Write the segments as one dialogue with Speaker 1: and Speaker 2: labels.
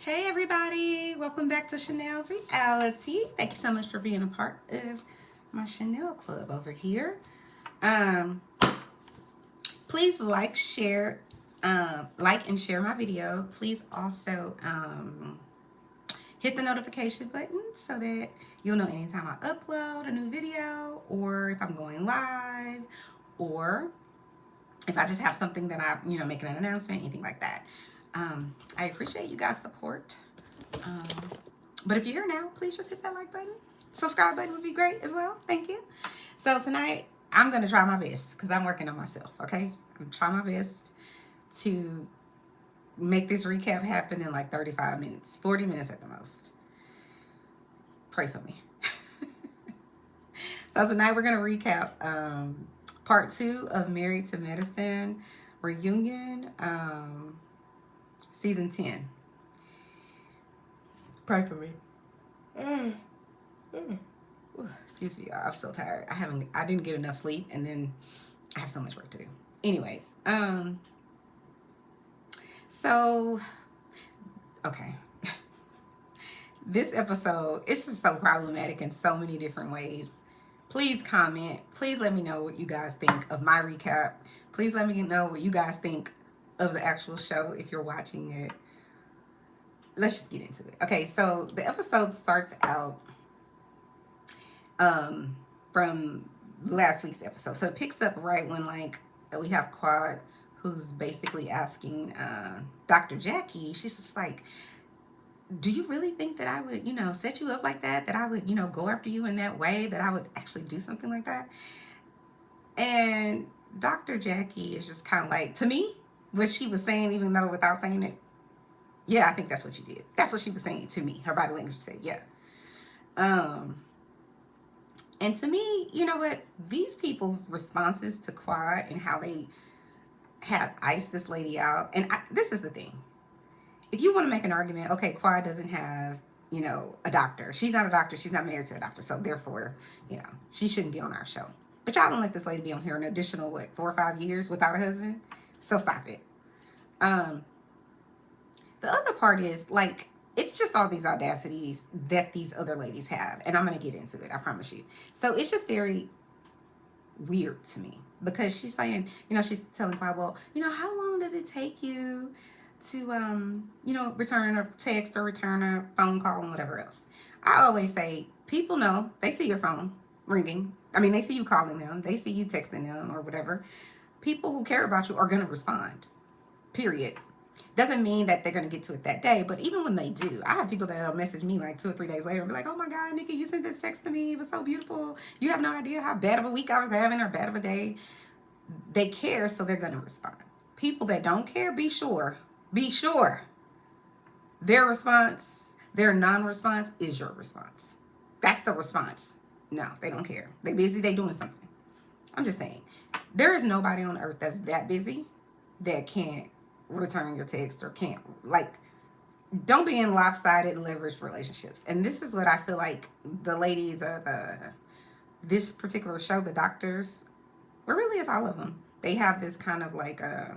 Speaker 1: Hey everybody, welcome back to Chanel's Reality. Thank you so much for being a part of my Chanel Club over here. Um, Please like and share my video. Please also hit the notification button so that you'll know anytime I upload a new video, or if I'm going live, or if I just have something that making an announcement, anything like that. I appreciate you guys' support. Um, but if you're here now, please just hit that like button. Subscribe button would be great as well. Thank you. So tonight, I'm going to try my best because I'm working on myself, okay? I'm trying my best to make this recap happen in like 35 minutes, 40 minutes at the most. Pray for me. So tonight, we're going to recap part 2 of Married to Medicine Reunion, season 10. Pray for me. Excuse me, y'all. I'm so tired. I didn't get enough sleep, and then I have so much work to do. Anyways, so okay. This episode, it's just so problematic in so many different ways. Please comment. Please let me know what you guys think of my recap. Please let me know what you guys think of the actual show if you're watching it. Let's just get into it. Okay, so the episode starts out from last week's episode. So it picks up right when we have Quad, who's basically asking Dr. Jackie. She's just like, do you really think that I would, set you up like that? That I would, go after you in that way? That I would actually do something like that? And Dr. Jackie is just kind of like, to me, what she was saying, even though without saying it, yeah, I think that's what you did. That's what she was saying to me. Her body language said, yeah. And to me, you know what? These people's responses to Quad and how they have iced this lady out. And this is the thing. If you want to make an argument, okay, Quad doesn't have, a doctor. She's not a doctor. She's not married to a doctor. So therefore, she shouldn't be on our show. But y'all don't let this lady be on here an additional, 4 or 5 years without a husband? So stop it. The other part is, it's just all these audacities that these other ladies have. And I'm going to get into it, I promise you. So it's just very weird to me. Because she's saying, she's telling Quad, well, how long does it take you to, return a text or return a phone call and whatever else? I always say, people know. They see your phone ringing. I mean, they see you calling them. They see you texting them or whatever. People who care about you are going to respond. Period. Doesn't mean that they're going to get to it that day, but even when they do, I have people that'll message me like 2 or 3 days later and be like, oh my God, Nikki, you sent this text to me. It was so beautiful. You have no idea how bad of a week I was having or bad of a day. They care, so they're going to respond. People that don't care, be sure, their response, their non-response is your response. That's the response. No, they don't care. They busy, they doing something. I'm just saying, there is nobody on earth that's that busy that can't return your text or can't, don't be in lopsided leveraged relationships. And this is what I feel like the ladies of this particular show, the doctors, or really it's all of them, they have this kind of I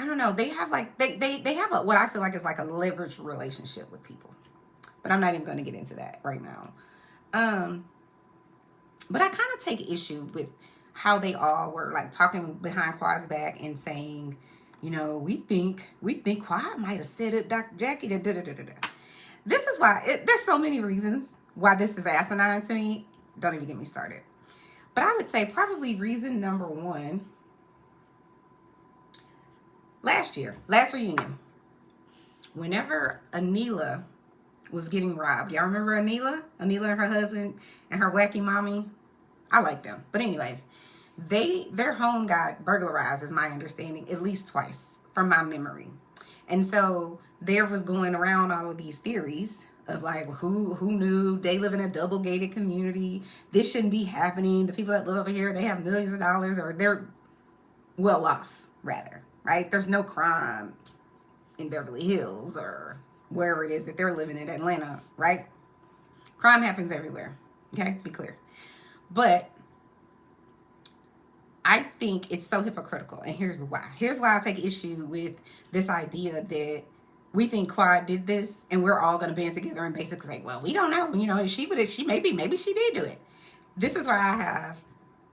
Speaker 1: don't know, they have they have what I feel like is like a leveraged relationship with people. But I'm not even going to get into that right now. But I kind of take issue with how they all were talking behind Quad's back and saying, we think Quad might have set up Dr. Jackie. This is why there's so many reasons why this is asinine to me. Don't even get me started. But I would say probably reason number 1, last reunion, whenever Anila was getting robbed. Y'all remember Anila? Anila and her husband and her wacky mommy? I like them. But anyways, their home got burglarized, is my understanding, at least twice from my memory. And so there was going around all of these theories of who knew, they live in a double gated community, this shouldn't be happening, the people that live over here, they have millions of dollars, or they're well off, rather, right? There's no crime in Beverly Hills or wherever it is that they're living in Atlanta, right? Crime happens everywhere, okay? Be clear. But I think it's so hypocritical, and here's why. Here's why I take issue with this idea that we think Quad did this, and we're all going to band together and basically say, well, we don't know. You know, maybe she did do it. This is why I have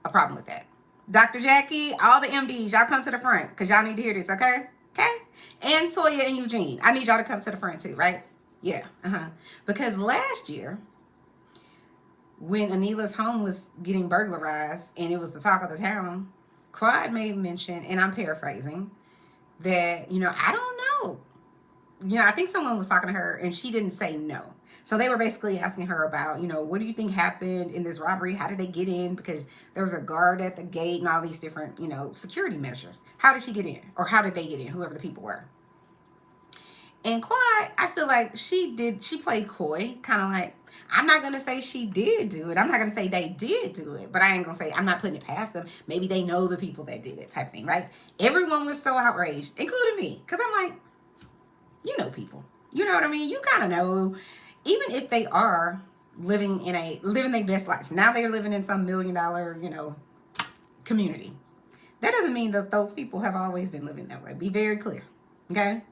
Speaker 1: a problem with that. Dr. Jackie, all the MDs, y'all come to the front because y'all need to hear this, okay? Okay? And Toya and Eugene, I need y'all to come to the front too, right? Yeah, because last year, when Anila's home was getting burglarized and it was the talk of the town, Quad made mention, and I'm paraphrasing, that, I don't know. I think someone was talking to her and she didn't say no. So they were basically asking her about, what do you think happened in this robbery? How did they get in? Because there was a guard at the gate and all these different, security measures. How did she get in? Or how did they get in? Whoever the people were. And Quad, I feel like she played coy, kind of like, I'm not going to say she did do it. I'm not going to say they did do it, but I ain't going to say, I'm not putting it past them. Maybe they know the people that did it, type of thing, right? Everyone was so outraged, including me, because I'm like, people. You know what I mean? You kind of know, even if they are living their best life. Now they're living in some $1 million, community. That doesn't mean that those people have always been living that way. Be very clear, okay?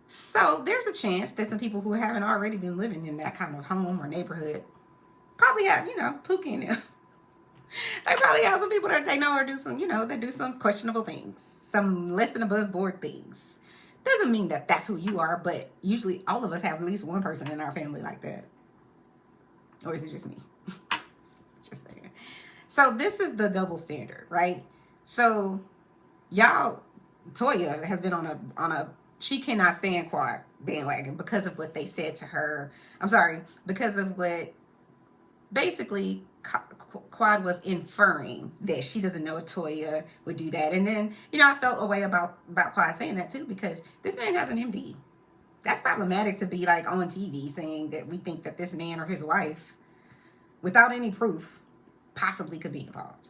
Speaker 1: So there's a chance that some people who haven't already been living in that kind of home or neighborhood probably have, Pookie in them. They probably have some people that they know or do some, that do some questionable things, some less than above board things. Doesn't mean that that's who you are, but usually all of us have at least one person in our family like that. Or is it just me? Just saying. So this is the double standard, right? So y'all, Toya has been on a she cannot stand Quad bandwagon because of what they said to her. I'm sorry, because of what basically Quad was inferring that she doesn't know if Toya would do that. And then, I felt a way about Quad saying that too, because this man has an MD. That's problematic to be like on TV saying that we think that this man or his wife, without any proof, possibly could be involved.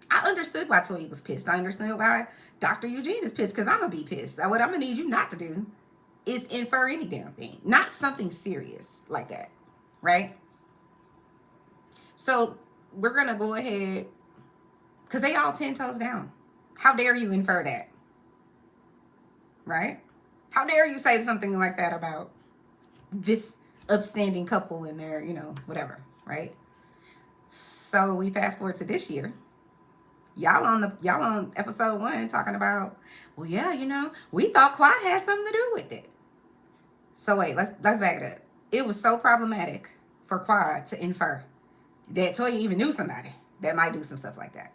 Speaker 1: I understood why Toya was pissed. I understood why Dr. Eugene is pissed, because I'm going to be pissed. What I'm going to need you not to do is infer any damn thing. Not something serious like that, right? So we're going to go ahead, because they all 10 toes down. How dare you infer that? Right? How dare you say something like that about this upstanding couple in their, whatever, right? So we fast forward to this year. Y'all on episode 1 talking about, well, yeah, we thought Quad had something to do with it. So wait, let's back it up. It was so problematic for Quad to infer that Toya even knew somebody that might do some stuff like that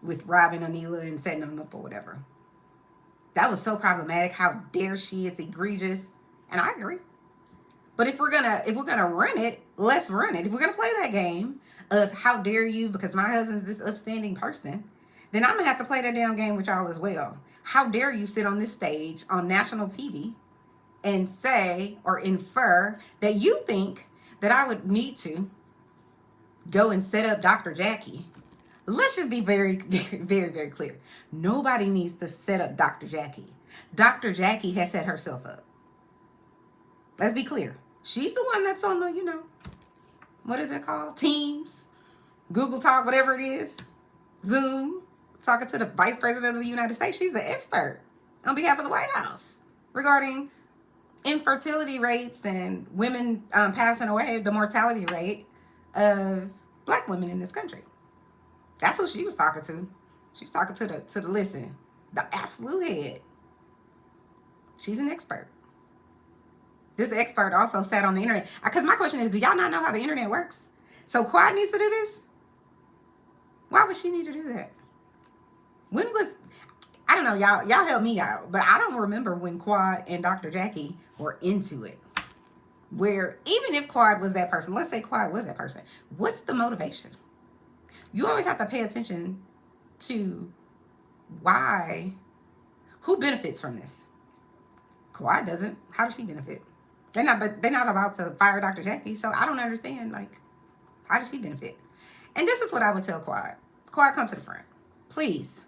Speaker 1: with robbing Anila and setting them up or whatever. That was so problematic. How dare she? It's egregious, and I agree. But if we're gonna run it, let's run it. If we're gonna play that game of how dare you because my husband's this upstanding person, then I'm gonna have to play that damn game with y'all as well. How dare you sit on this stage on national TV and say or infer that you think that I would need to go and set up Dr. Jackie. Let's just be very, very, very clear. Nobody needs to set up Dr. Jackie. Dr. Jackie has set herself up. Let's be clear. She's the one that's on the, what is it called? Teams, Google Talk, whatever it is, Zoom, talking to the Vice President of the United States. She's the expert on behalf of the White House regarding infertility rates and women passing away, the mortality rate of Black women in this country. That's who she was talking to. She's talking to the absolute head. She's an expert. This expert also sat on the internet. Because my question is, do y'all not know how the internet works? So Quad needs to do this? Why would she need to do that? I don't know, y'all help me out, but I don't remember when Quad and Dr. Jackie were into it. Where even if Quad was that person, let's say Quad was that person, what's the motivation? You always have to pay attention to who benefits from this. Quad doesn't. How does she benefit? They're not about to fire Dr. Jackie, so I don't understand, how does she benefit? And this is what I would tell Quad. Quad, come to the front. Please.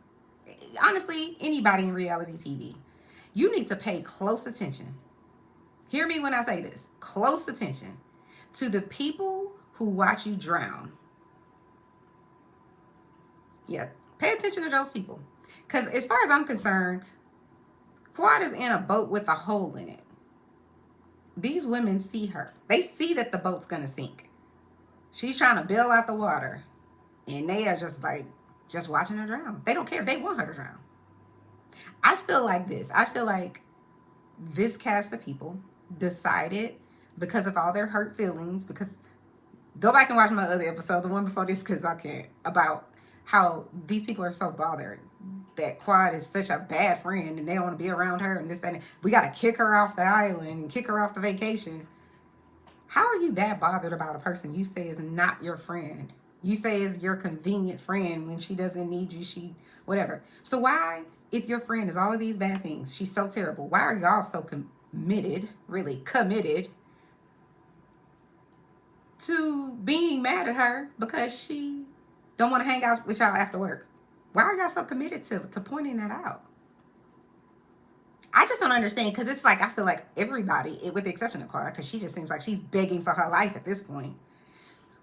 Speaker 1: Honestly, anybody in reality TV, you need to pay close attention. Hear me when I say this. Close attention to the people who watch you drown. Yeah, pay attention to those people. Because as far as I'm concerned, Quad is in a boat with a hole in it. these women see her. They see that the boat's going to sink. She's trying to bail out the water. And they are just like, just watching her drown. They don't care. They want her to drown. I feel like this. I feel like this cast of people decided, because of all their hurt feelings, because go back and watch my other episode, the one before this, because I can't, about how these people are so bothered that Quad is such a bad friend and they don't want to be around her and this and that. We got to kick her off the island, kick her off the vacation. How are you that bothered about a person you say is not your friend? You say is your convenient friend when she doesn't need you, she, whatever. So why, if your friend is all of these bad things, she's so terrible, why are y'all so committed, really committed, to being mad at her because she don't want to hang out with y'all after work? Why are y'all so committed to pointing that out? I just don't understand, because it's like, I feel like everybody, with the exception of Quad, because she just seems like she's begging for her life at this point.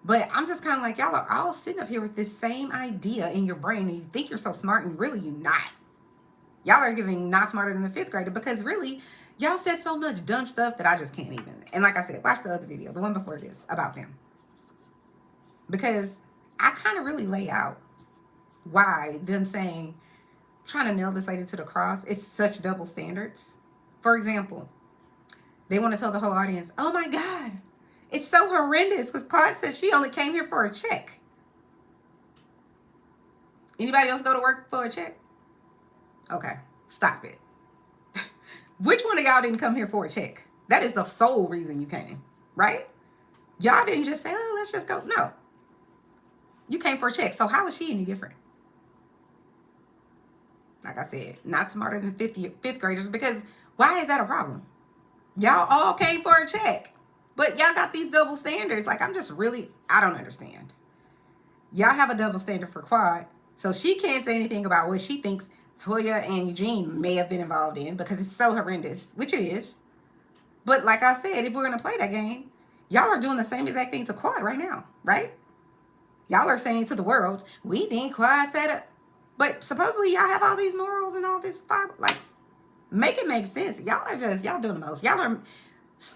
Speaker 1: But I'm just kind of like, y'all are all sitting up here with this same idea in your brain, and you think you're so smart, and really you're not. Y'all are giving not smarter than the 5th grader, because really, y'all said so much dumb stuff that I just can't even. And like I said, watch the other video, the one before this, about them. Because I kind of really lay out why them saying, trying to nail this lady to the cross, it's such double standards. For example, they want to tell the whole audience, oh my God, it's so horrendous because Claude said she only came here for a check. Anybody else go to work for a check? Okay, stop it. Which one of y'all didn't come here for a check? That is the sole reason you came, right? Y'all didn't just say, oh, let's just go. No. You came for a check. So how is she any different? Like I said, not smarter than 5th graders, because why is that a problem? Y'all all came for a check, but y'all got these double standards. Like, I'm just really, I don't understand. Y'all have a double standard for Quad, so she can't say anything about what she thinks Toya and Eugene may have been involved in, because it's so horrendous, which it is. But like I said, if we're going to play that game, y'all are doing the same exact thing to Quad right now, right? Y'all are saying to the world, we think Quad set up. But supposedly y'all have all these morals and all this Bible. Like, make it make sense. Y'all are just, y'all doing the most. Y'all are,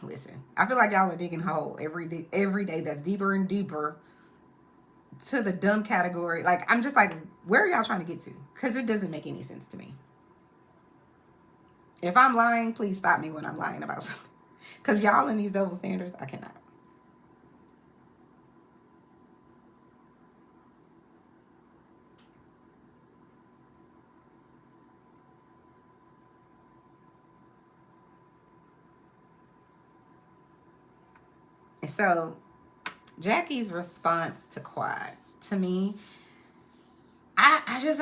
Speaker 1: listen, I feel like y'all are digging a hole every day that's deeper and deeper to the dumb category. Like, I'm just like, where are y'all trying to get to? Because it doesn't make any sense to me. If I'm lying, please stop me when I'm lying about something. Because y'all in these double standards, I cannot. So Jackie's response to Quad, to me, I just,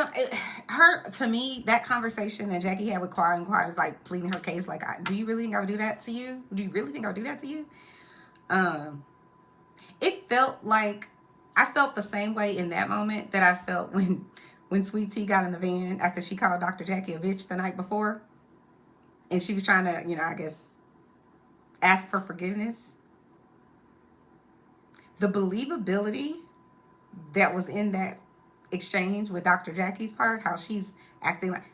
Speaker 1: to me, that conversation that Jackie had with Quad, and Quad is like pleading her case, like, do you really think I would do that to you? Do you really think I would do that to you? It felt like, I felt the same way in that moment that I felt when Sweet Tea got in the van after she called Dr. Jackie a bitch the night before. And she was trying to, I guess, ask for forgiveness. The believability that was in that exchange with Dr. Jackie's part, how she's acting like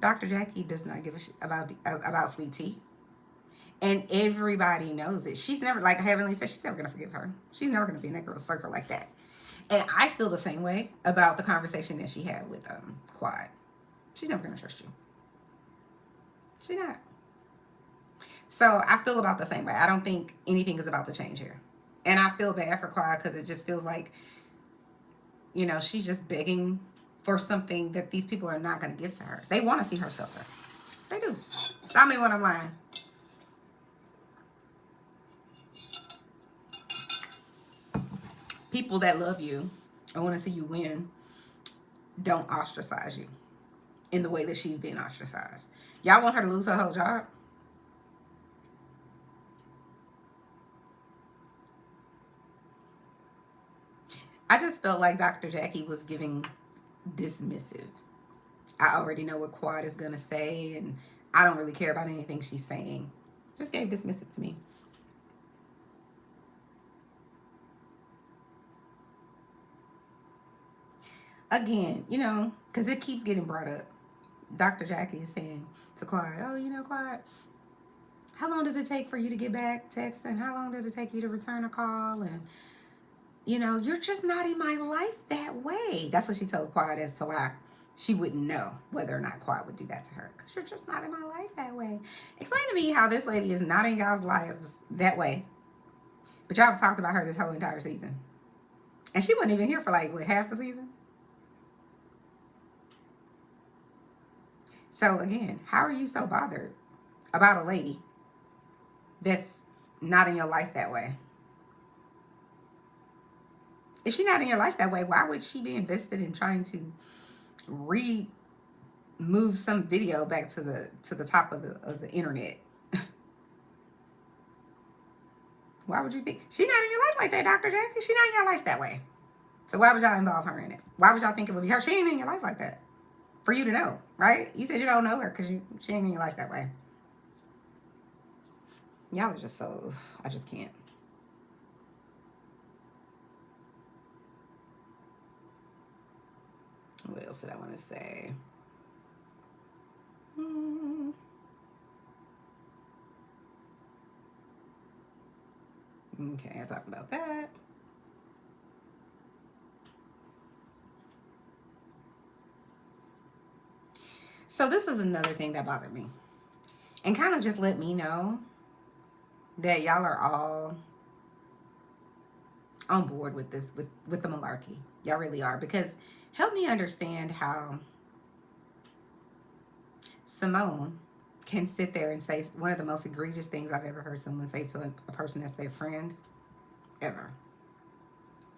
Speaker 1: Dr. Jackie does not give a shit about Sweet Tea. And everybody knows it. She's never, like Heavenly said, she's never going to forgive her. She's never going to be in that girl's circle like that. And I feel the same way about the conversation that she had with Quad. She's never going to trust you. She's not. So I feel about the same way. I don't think anything is about to change here. And I feel bad for Quad because it just feels like, she's just begging for something that these people are not going to give to her. They want to see her suffer. They do. Stop me when I'm lying. People that love you and want to see you win don't ostracize you in the way that she's being ostracized. Y'all want her to lose her whole job? I just felt like Dr. Jackie was giving dismissive. I already know what Quad is going to say, and I don't really care about anything she's saying. Just gave dismissive to me. Again, because it keeps getting brought up. Dr. Jackie is saying to Quad, oh, Quad, how long does it take for you to get back text, and how long does it take you to return a call? And you're just not in my life that way. That's what she told Quad as to why she wouldn't know whether or not Quad would do that to her, because you're just not in my life that way. Explain to me how this lady is not in y'all's lives that way, but y'all have talked about her this whole entire season, and she wasn't even here for like what, half the season. So again, how are you so bothered about a lady that's not in your life that way? If she's not in your life that way, why would she be invested in trying to move some video back to the top of the internet? Why would you think she's not in your life like that, Dr. Jackie? She's not in your life that way. So why would y'all involve her in it? Why would y'all think it would be her? She ain't in your life like that. For you to know, right? You said you don't know her because she ain't in your life that way. Y'all are just so, I just can't. What else did I want to say? Okay, I talked about that. So this is another thing that bothered me, and kind of just let me know that y'all are all on board with this, with the malarkey. Y'all really are, because help me understand how Simone can sit there and say one of the most egregious things I've ever heard someone say to a person that's their friend ever,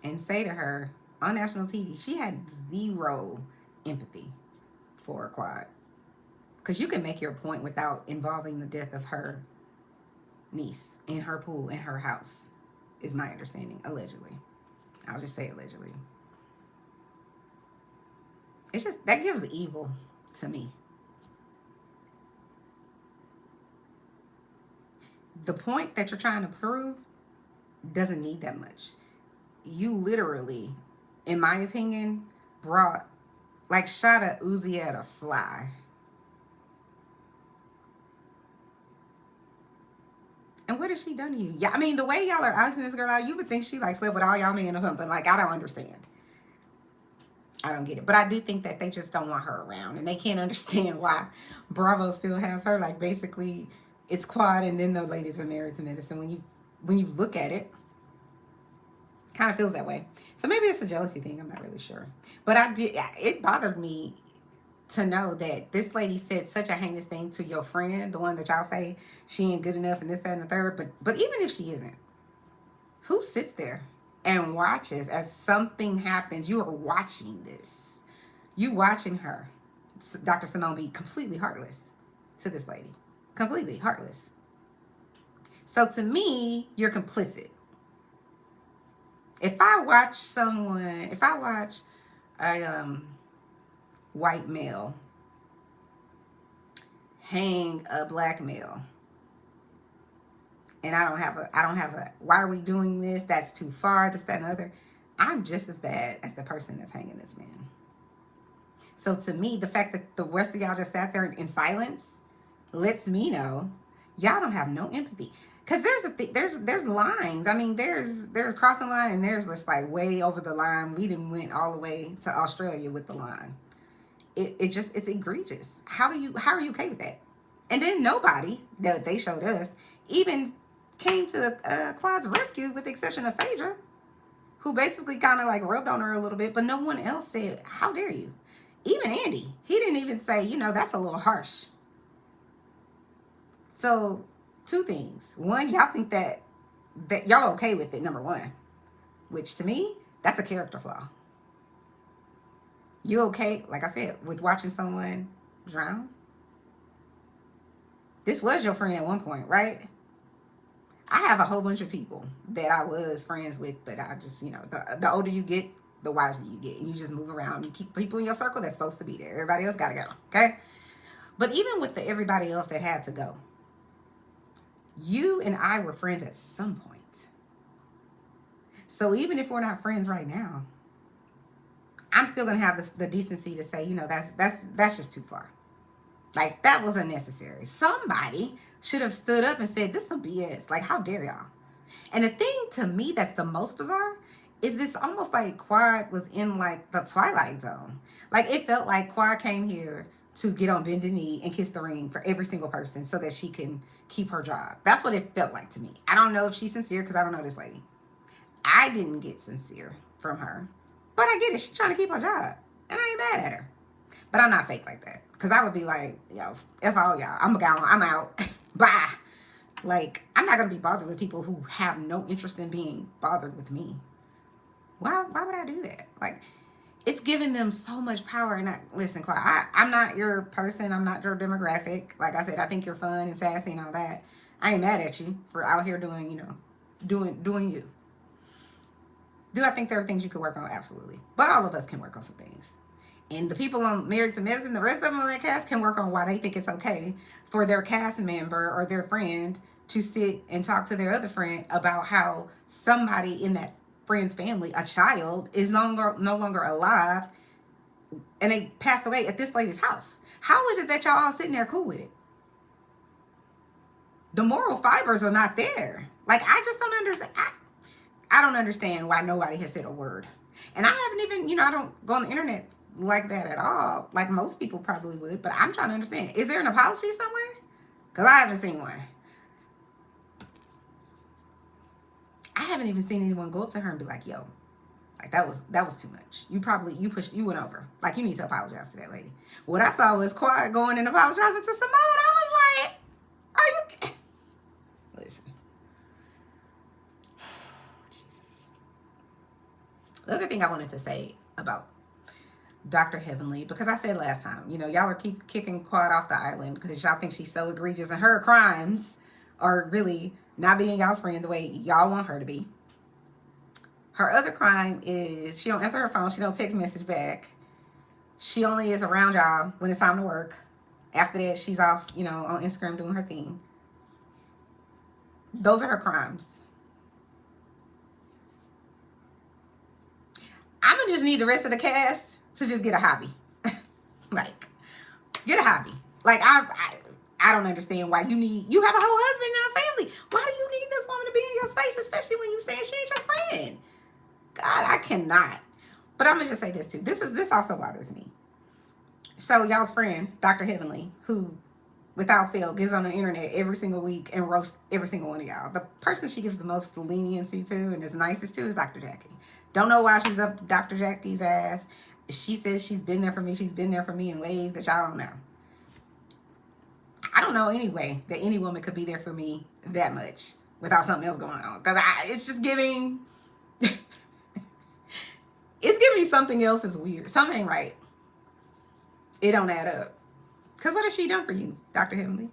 Speaker 1: and say to her on national TV she had zero empathy for a Quad. Because you can make your point without involving the death of her niece in her pool in her house, is my understanding, allegedly. I'll just say allegedly. It's just, that gives evil to me. The point that you're trying to prove doesn't need that much. You literally, in my opinion, shot a Uzi at a fly. And what has she done to you? Yeah, I mean, the way y'all are asking this girl out, you would think she like slept with all y'all men or something. Like, I don't understand. I don't get it. But I do think that they just don't want her around, and they can't understand why Bravo still has her. Like, basically, it's Quad, and then the ladies are married to medicine. When you look at it, kind of feels that way. So maybe it's a jealousy thing. I'm not really sure. But it bothered me to know that this lady said such a heinous thing to your friend, the one that y'all say she ain't good enough and this, that, and the third. But even if she isn't, who sits there and watches as something happens? You are watching this. You watching her, Dr. Simone, be completely heartless to this lady. Completely heartless. So to me, you're complicit. If I watch a white male hang a black male, and I don't have a, why are we doing this? That's too far, this, that, and the other. I'm just as bad as the person that's hanging this man. So to me, the fact that the rest of y'all just sat there in silence lets me know y'all don't have no empathy. Because there's lines. I mean, there's crossing the line, and there's just like way over the line. We didn't went all the way to Australia with the line. It's egregious. How are you okay with that? And then nobody that they showed us even came to Quad's rescue, with the exception of Phaedra, who basically kind of like rubbed on her a little bit, but no one else said, how dare you? Even Andy, he didn't even say, that's a little harsh. So, two things. One, y'all think that y'all okay with it, number one, which to me, that's a character flaw. You okay, like I said, with watching someone drown? This was your friend at one point, right? I have a whole bunch of people that I was friends with, but I just, the older you get, the wiser you get. And you just move around. You keep people in your circle that's supposed to be there. Everybody else got to go, okay? But even with everybody else that had to go, you and I were friends at some point. So even if we're not friends right now, I'm still going to have the decency to say, that's just too far. Like, that was unnecessary. Somebody should have stood up and said, this some BS. Like, how dare y'all? And the thing to me that's the most bizarre is this almost like Quad was in like the Twilight Zone. Like, it felt like Quad came here to get on bended knee and kiss the ring for every single person so that she can keep her job. That's what it felt like to me. I don't know if she's sincere because I don't know this lady. I didn't get sincere from her. But I get it. She's trying to keep her job. And I ain't mad at her. But I'm not fake like that. Because I would be like, yo, F all y'all. I'm a gallon. I'm out. Bye. Like, I'm not going to be bothered with people who have no interest in being bothered with me. Why would I do that? Like, it's giving them so much power. And listen, I'm not your person. I'm not your demographic. Like I said, I think you're fun and sassy and all that. I ain't mad at you for out here doing, you know, doing you. Do I think there are things you could work on? Absolutely. But all of us can work on some things. And the people on Married to Medicine, the rest of them on their cast can work on why they think it's okay for their cast member or their friend to sit and talk to their other friend about how somebody in that friend's family, a child, is no longer alive and they passed away at this lady's house. How is it that y'all all sitting there cool with it? The moral fibers are not there. Like, I just don't understand. I don't understand why nobody has said a word. And I haven't even, you know, I don't go on the internet like that at all, like most people probably would, but I'm trying to understand. Is there an apology somewhere? Because I haven't seen one. I haven't even seen anyone go up to her and be like, yo, like that was too much. You went over. Like, you need to apologize to that lady. What I saw was Quad going and apologizing to Simone. I was like, are you... Listen. Jesus. The other thing I wanted to say about Dr. Heavenly, because I said last time, you know, y'all are keep kicking Quad off the island because y'all think she's so egregious and her crimes are really not being y'all's friend the way y'all want her to be. Her other crime is she don't answer her phone. She don't text message back. She only is around y'all when it's time to work. After that, she's off, you know, on Instagram doing her thing. Those are her crimes. I'm going to just need the rest of the cast to just get a hobby. Like, get a hobby. Like, I don't understand why you have a whole husband and a family. Why do you need this woman to be in your space, especially when you saying she ain't your friend? God, I cannot. But I'm going to just say this too. This also bothers me. So y'all's friend, Dr. Heavenly, who without fail gets on the internet every single week and roasts every single one of y'all. The person she gives the most leniency to and is nicest to is Dr. Jackie. Don't know why she's up Dr. Jackie's ass. She says she's been there for me. She's been there for me in ways that y'all don't know. I don't know any way that any woman could be there for me that much without something else going on. Because it's just giving... it's giving something else is weird. Something ain't right. It don't add up. Because what has she done for you, Dr. Heavenly?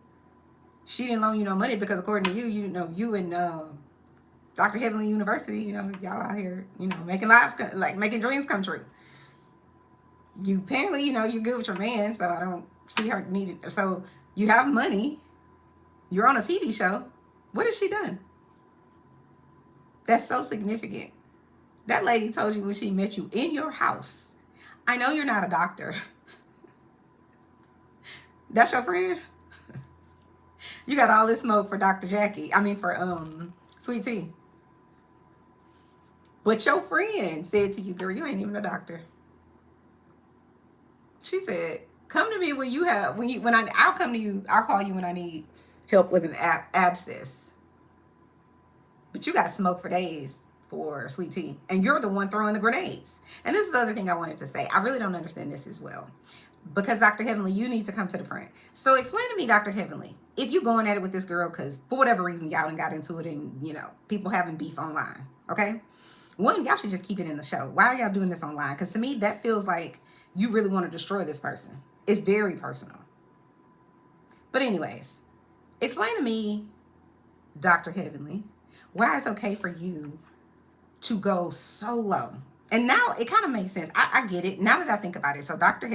Speaker 1: She didn't loan you no money because according to you, you know, you and Dr. Heavenly University, you know, y'all out here, you know, making making dreams come true. You apparently, you know, you're good with your man, so I don't see her needing. So you have money. You're on a TV show. What has she done? That's so significant. That lady told you when she met you in your house. I know you're not a doctor. That's your friend? You got all this smoke for Dr. Jackie. I mean, for Sweet Tea. But your friend said to you, girl, you ain't even a doctor. She said, come to me I'll come to you. I'll call you when I need help with an abscess. But you got smoke for days for Sweet Tea. And you're the one throwing the grenades. And this is the other thing I wanted to say. I really don't understand this as well. Because Dr. Heavenly, you need to come to the front. So explain to me, Dr. Heavenly, if you going at it with this girl because for whatever reason y'all done got into it and, you know, people having beef online, okay? One, y'all should just keep it in the show. Why are y'all doing this online? Because to me, that feels like you really want to destroy this person. It's very personal. But anyways, explain to me, Dr. Heavenly, why it's okay for you to go so low. And now it kind of makes sense. I get it. Now that I think about it. So Dr.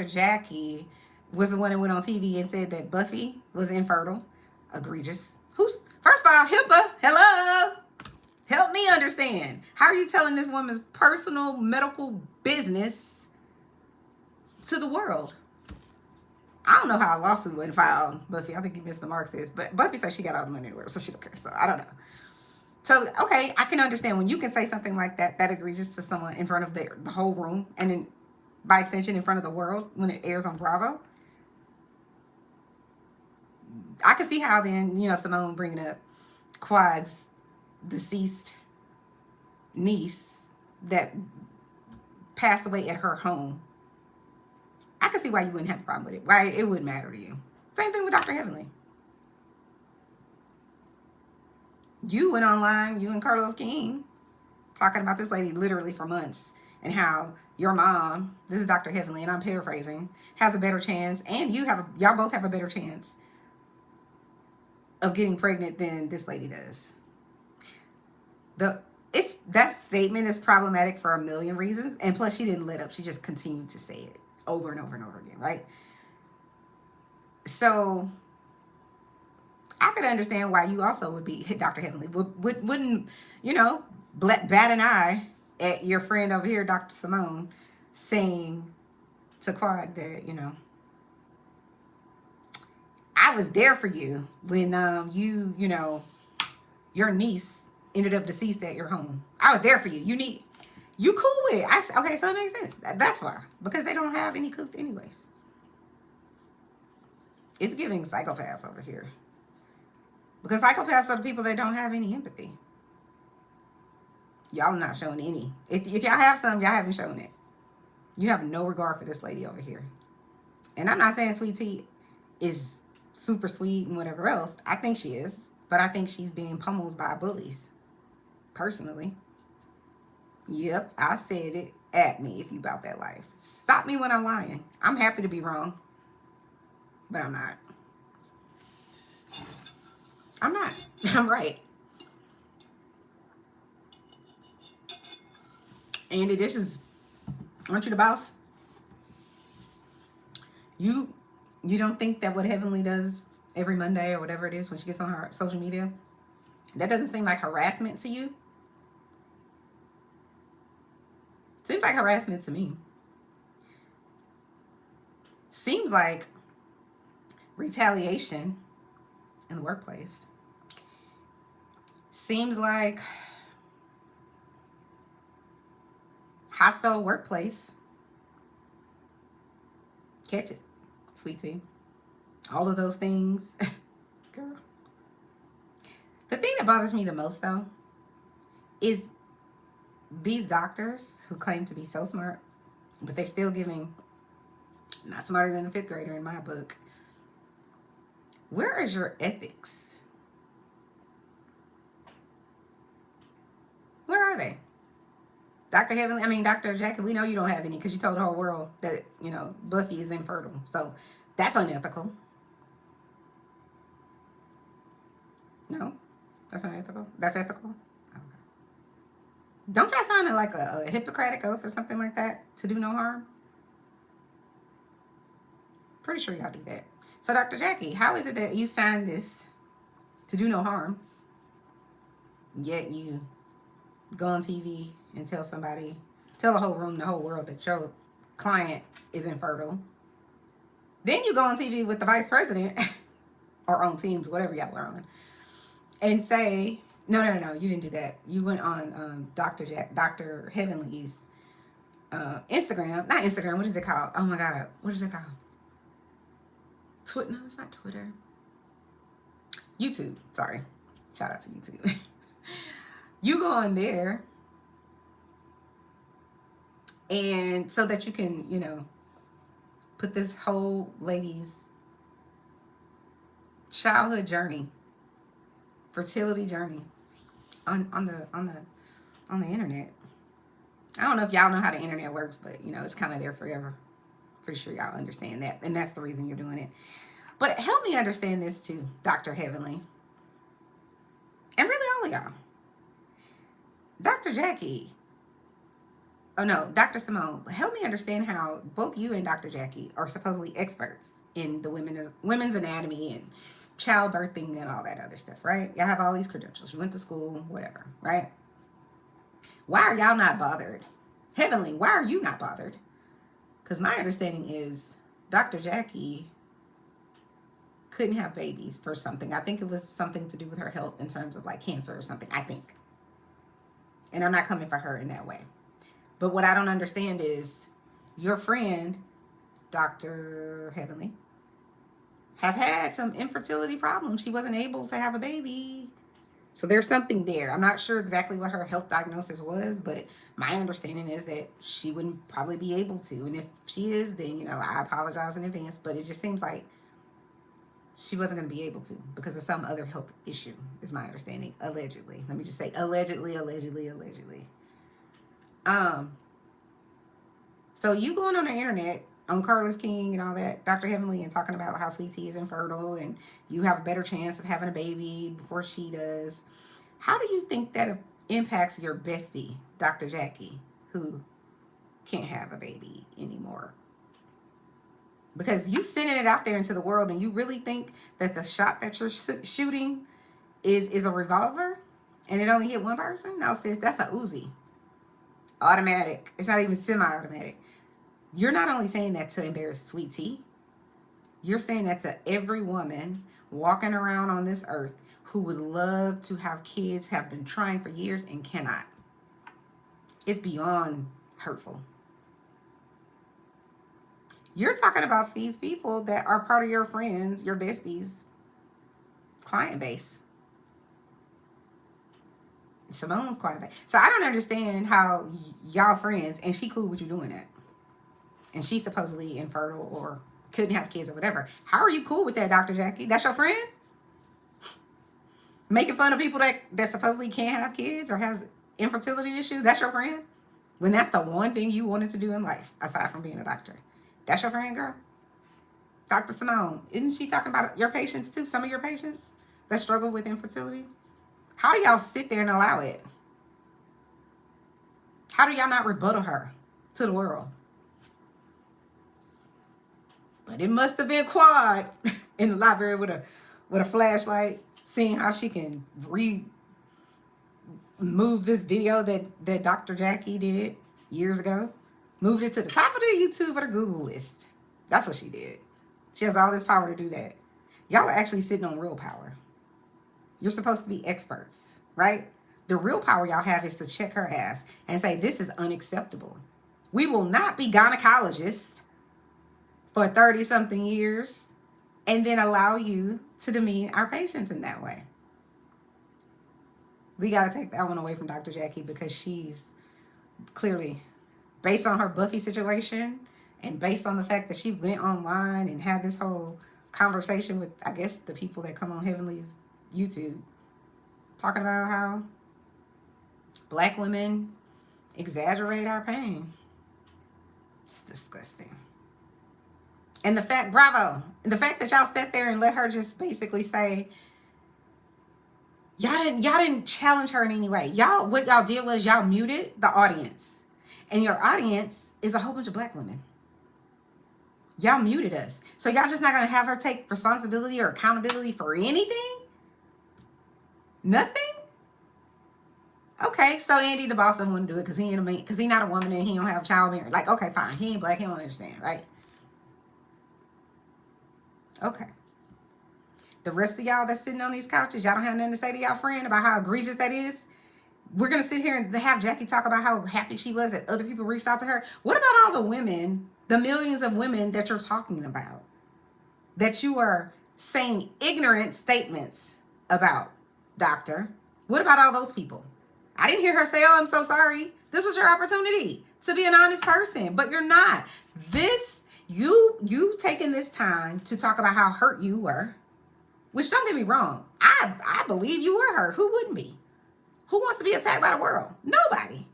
Speaker 1: Jackie was the one that went on TV and said that Buffy was infertile. Egregious. First of all, HIPAA, hello. Help me understand. How are you telling this woman's personal medical business to the world? I don't know how a lawsuit went filed, Buffy. I think you missed the mark, sis. But Buffy said she got all the money anywhere, so she don't care. So I don't know. So, okay, I can understand when you can say something like that, that egregious to someone in front of the whole room, and then by extension in front of the world when it airs on Bravo. I can see how then, Simone bringing up Quad's deceased niece that passed away at her home. I can see why you wouldn't have a problem with it. Why it wouldn't matter to you. Same thing with Dr. Heavenly. You went online, you and Carlos King, talking about this lady literally for months, and how your mom, this is Dr. Heavenly, and I'm paraphrasing, has a better chance, and y'all both have a better chance of getting pregnant than this lady does. That statement is problematic for a million reasons, and plus she didn't let up. She just continued to say it over and over and over again, right? So I could understand why you also would be Dr. Heavenly. Wouldn't, bat an eye at your friend over here, Dr. Simone, saying to Quad that, I was there for you when your niece ended up deceased at your home. I was there for you. You cool with it. Okay, so it makes sense. That's why. Because they don't have any couth anyways. It's giving psychopaths over here. Because psychopaths are the people that don't have any empathy. Y'all are not showing any. If y'all have some, y'all haven't shown it. You have no regard for this lady over here. And I'm not saying Sweet Tea is super sweet and whatever else. I think she is. But I think she's being pummeled by bullies. Personally. Yep, I said it. At me if you about that life. Stop me when I'm lying. I'm happy to be wrong. But I'm not. I'm not. I'm right. Andy, aren't you the boss? You don't think that what Heavenly does every Monday or whatever it is when she gets on her social media, that doesn't seem like harassment to you? Seems like harassment to me. Seems like retaliation in the workplace. Seems like hostile workplace. Catch it, Sweet Tea. All of those things. Girl. The thing that bothers me the most, though, is these doctors who claim to be so smart, but they're still giving, not smarter than a fifth grader in my book. Where is your ethics? Where are they? Dr. Jackie, we know you don't have any because you told the whole world that, Buffy is infertile. So that's unethical. No? That's unethical? That's ethical? Okay. Don't y'all sign like a Hippocratic oath or something like that to do no harm? Pretty sure y'all do that. So Dr. Jackie, how is it that you signed this to do no harm, yet you go on TV and tell the whole room, the whole world that your client is infertile? Then you go on TV with the vice president or on Teams, whatever y'all are on, and say, no, you didn't do that. You went on Dr. Heavenly's Instagram, not Instagram, what is it called? Oh my God, what is it called? No, it's not Twitter. YouTube, sorry. Shout out to YouTube. You go on there, and so that you can, put this whole lady's childhood journey, fertility journey on the internet. I don't know if y'all know how the internet works, but it's kind of there forever. Pretty sure y'all understand that, and that's the reason you're doing it. But help me understand this too, Dr. Heavenly, and really all of y'all. Dr. Jackie, Dr. Simone, help me understand how both you and Dr. Jackie are supposedly experts in the women's anatomy and childbirthing and all that other stuff, right? Y'all have all these credentials. You went to school, whatever, right? Why are y'all not bothered? Heavenly, why are you not bothered? Because my understanding is Dr. Jackie couldn't have babies for something. I think it was something to do with her health in terms of like cancer or something, I think. And I'm not coming for her in that way. But what I don't understand is your friend, Dr. Heavenly, has had some infertility problems. She wasn't able to have a baby. So there's something there. I'm not sure exactly what her health diagnosis was, but my understanding is that she wouldn't probably be able to. And if she is, then, I apologize in advance. But it just seems like she wasn't going to be able to because of some other health issue, is my understanding. Allegedly. Let me just say allegedly. So you going on the internet, on Carlos King and all that, Dr. Heavenly, and talking about how Sweet Tea is infertile and you have a better chance of having a baby before she does. How do you think that impacts your bestie, Dr. Jackie, who can't have a baby anymore? Because you sending it out there into the world, and you really think that the shot that you're shooting is a revolver and it only hit one person? No, sis, that's a Uzi. Automatic. It's not even semi-automatic. You're not only saying that to embarrass Sweet Tea, you're saying that to every woman walking around on this earth who would love to have kids, have been trying for years and cannot. It's beyond hurtful. You're talking about these people that are part of your friends, your besties, client base. Simone's client base. So I don't understand how y'all friends and she cool with you doing that. And she's supposedly infertile or couldn't have kids or whatever. How are you cool with that, Dr. Jackie? That's your friend? Making fun of people that supposedly can't have kids or has infertility issues? That's your friend? When that's the one thing you wanted to do in life, aside from being a doctor. That's your friend, girl? Dr. Simone, isn't she talking about your patients too? Some of your patients that struggle with infertility? How do y'all sit there and allow it? How do y'all not rebuttal her to the world? But it must have been Quad in the library with a flashlight, seeing how she can move this video that Dr. Jackie did years ago. Moved it to the top of the YouTube or the Google list. That's what she did. She has all this power to do that. Y'all are actually sitting on real power. You're supposed to be experts, right? The real power y'all have is to check her ass and say, this is unacceptable. We will not be gynecologists for 30-something years and then allow you to demean our patients in that way. We got to take that one away from Dr. Jackie because she's clearly, based on her Buffy situation and based on the fact that she went online and had this whole conversation with, I guess, the people that come on Heavenly's YouTube, talking about how Black women exaggerate our pain. It's disgusting. And the fact, bravo, the fact that y'all sat there and let her just basically say, y'all didn't challenge her in any way. What y'all did was y'all muted the audience. And your audience is a whole bunch of Black women. Y'all muted us. So y'all just not going to have her take responsibility or accountability for anything? Nothing? Okay, so Andy the boss doesn't want to do it because he not a woman and he don't have childbearing. Like, okay, fine. He ain't Black. He don't understand, right? Okay. The rest of y'all that's sitting on these couches, y'all don't have nothing to say to y'all friend about how egregious that is? We're going to sit here and have Jackie talk about how happy she was that other people reached out to her. What about all the women, the millions of women that you're talking about, that you are saying ignorant statements about, doctor? What about all those people? I didn't hear her say, oh, I'm so sorry. This was your opportunity to be an honest person, but you're not. You taking this time to talk about how hurt you were, which don't get me wrong. I believe you were hurt. Who wouldn't be? Who wants to be attacked by the world? Nobody.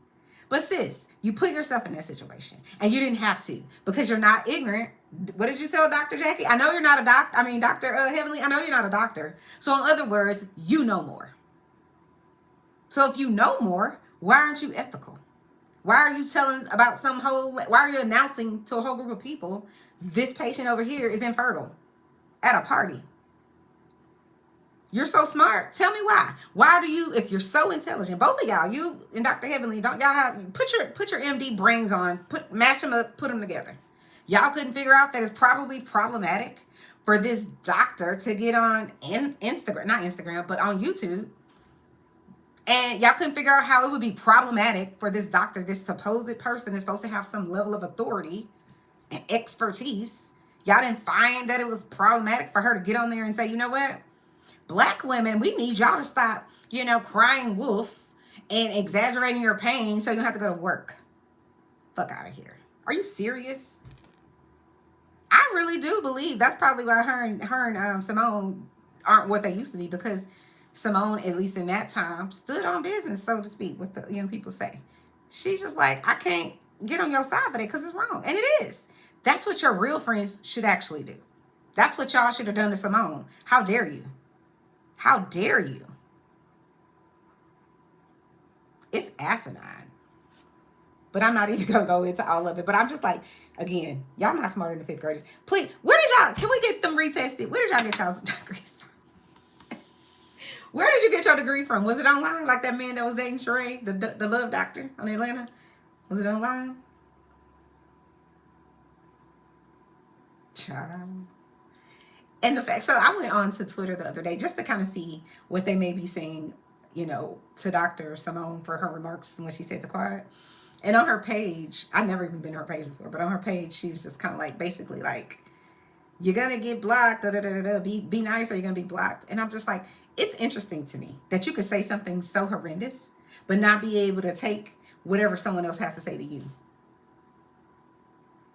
Speaker 1: But sis, you put yourself in that situation and you didn't have to because you're not ignorant. What did you tell Dr. Jackie? I know you're not a doctor. Dr. Heavenly, I know you're not a doctor. So in other words, you know more. So if you know more, why aren't you ethical? Why are you telling about why are you announcing to a whole group of people, this patient over here is infertile at a party? You're so smart. Tell me why. Why do you, if you're so intelligent, both of y'all, you and Dr. Heavenly, don't y'all have, put your MD brains on, match them up, put them together. Y'all couldn't figure out that it's probably problematic for this doctor to get on Instagram, not Instagram, but on YouTube. And y'all couldn't figure out how it would be problematic for this doctor, this supposed person is supposed to have some level of authority and expertise. Y'all didn't find that it was problematic for her to get on there and say, you know what? Black women, we need y'all to stop, crying wolf and exaggerating your pain so you don't have to go to work. Fuck out of here. Are you serious? I really do believe that's probably why her and Simone aren't what they used to be, because Simone, at least in that time, stood on business, so to speak, what the young people say. She's just like, I can't get on your side for that because it's wrong. And it is. That's what your real friends should actually do. That's what y'all should have done to Simone. How dare you? How dare you? It's asinine. But I'm not even going to go into all of it. But I'm just like, again, y'all not smarter than the fifth graders. Please, can we get them retested? Where did y'all get y'all's degrees from? Where did you get your degree from? Was it online? Like that man that was dating Sheree, the love doctor on Atlanta? Was it online? Child. And the fact, so I went on to Twitter the other day just to kind of see what they may be saying, to Dr. Simone for her remarks when she said to quiet. And on her page, I've never even been to her page before, but on her page, she was just kind of like, basically like, you're going to get blocked, be nice or you're going to be blocked. And I'm just like, it's interesting to me that you could say something so horrendous, but not be able to take whatever someone else has to say to you.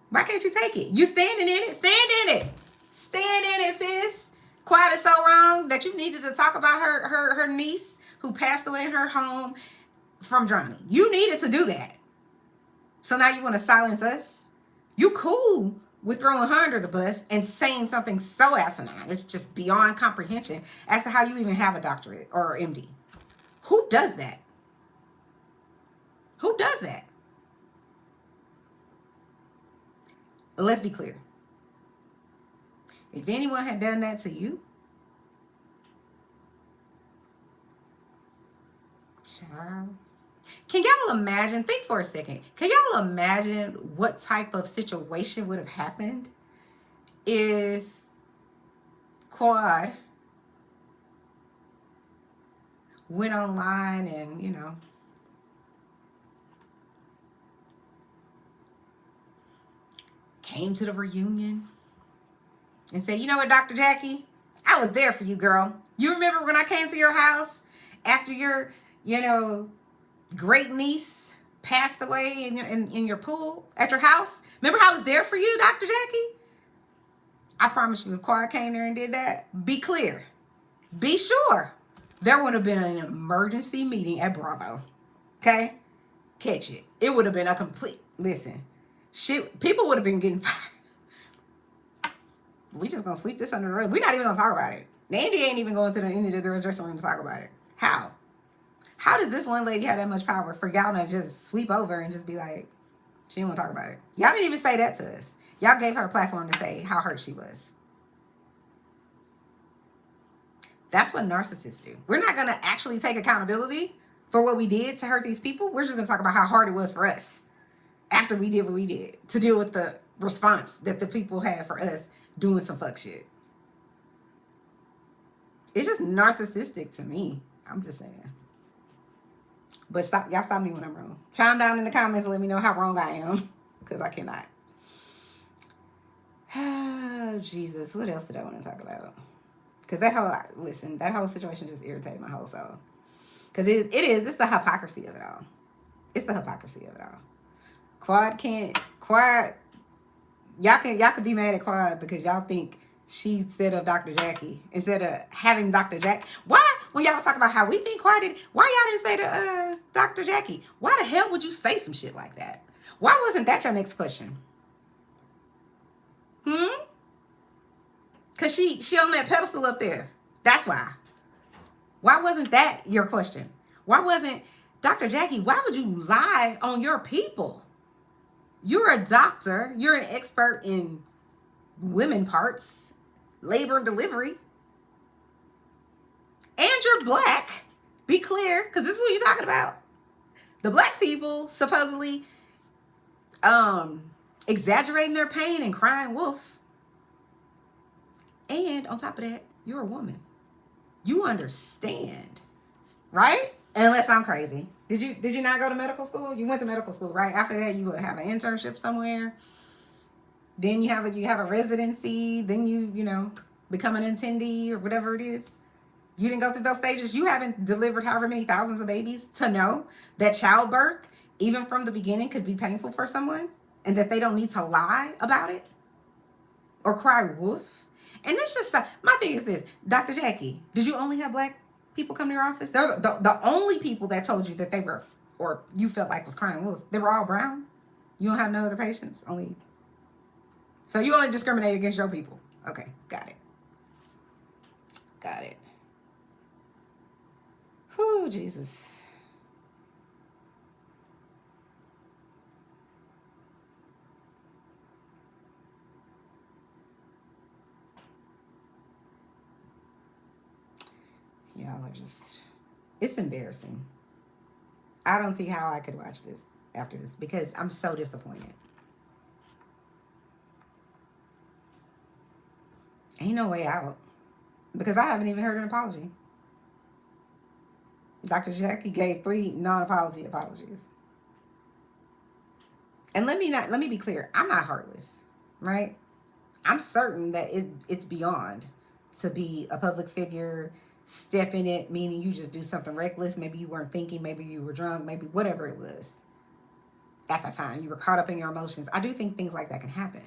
Speaker 1: Why can't you take it? You standing in it, stand in it. Stand in it, sis. Quiet is so wrong that you needed to talk about her niece who passed away in her home from drowning. You needed to do that. So now you want to silence us? You cool with throwing her under the bus and saying something so asinine. It's just beyond comprehension as to how you even have a doctorate or MD. Who does that? Who does that? Let's be clear. If anyone had done that to you, child, can y'all imagine, think for a second, can y'all imagine what type of situation would have happened if Quad went online and, came to the reunion and said, you know what, Dr. Jackie, I was there for you, girl. You remember when I came to your house after your, great niece passed away in your pool at your house? Remember how I was there for you, Dr. Jackie? I promise you, if Quad came there and did that, be clear, be sure, there would have been an emergency meeting at Bravo. Okay? Catch it. It would have been a complete, listen, shit, people would have been getting fired. We just gonna sweep this under the rug. We're not even gonna talk about it. Andy ain't even going to the end of the girls' dressing room to talk about it. How? How does this one lady have that much power for y'all to just sweep over and just be like, she didn't want to talk about it? Y'all didn't even say that to us. Y'all gave her a platform to say how hurt she was. That's what narcissists do. We're not gonna actually take accountability for what we did to hurt these people. We're just gonna talk about how hard it was for us after we did what we did to deal with the response that the people had for us doing some fuck shit. It's just narcissistic to me. I'm just saying. But y'all stop me when I'm wrong. Chime down in the comments and let me know how wrong I am, because I cannot. Oh, Jesus. What else did I want to talk about? Because that whole situation just irritated my whole soul. Because it's the hypocrisy of it all. It's the hypocrisy of it all. Quad, y'all could be mad at Quad because y'all think she set up Dr. Jackie instead of having Dr. Jackie. Why, when y'all was talking about how we think Quad did, why y'all didn't say to Dr. Jackie? Why the hell would you say some shit like that? Why wasn't that your next question? Because she on that pedestal up there. That's why. Why wasn't that your question? Why wasn't, Dr. Jackie, why would you lie on your people? You're a doctor. You're an expert in women parts, labor and delivery. And you're black. Be clear, because this is what you're talking about. The black people supposedly exaggerating their pain and crying wolf. And on top of that, you're a woman. You understand, right? Unless I'm crazy. Did you not go to medical school? You went to medical school, right? After that, you would have an internship somewhere. Then you have a residency. Then you become an attendee or whatever it is. You didn't go through those stages. You haven't delivered however many thousands of babies to know that childbirth, even from the beginning, could be painful for someone, and that they don't need to lie about it or cry wolf. And it's just my thing is this, Dr. Jackie, did you only have black people come to your office? They're the only people that told you that they were, or you felt like was crying wolf. They were all brown. You don't have no other patients. So you only discriminate against your people. Okay, got it. Got it. Whew, Jesus. Y'all are just, it's embarrassing. I don't see how I could watch this after this because I'm so disappointed. Ain't no way out because I haven't even heard an apology. Dr. Jackie gave 3 non-apology apologies. And let me be clear. I'm not heartless, right? I'm certain that it's beyond to be a public figure, step in it, meaning you just do something reckless. Maybe you weren't thinking, maybe you were drunk, maybe whatever it was at the time. You were caught up in your emotions. I do think things like that can happen.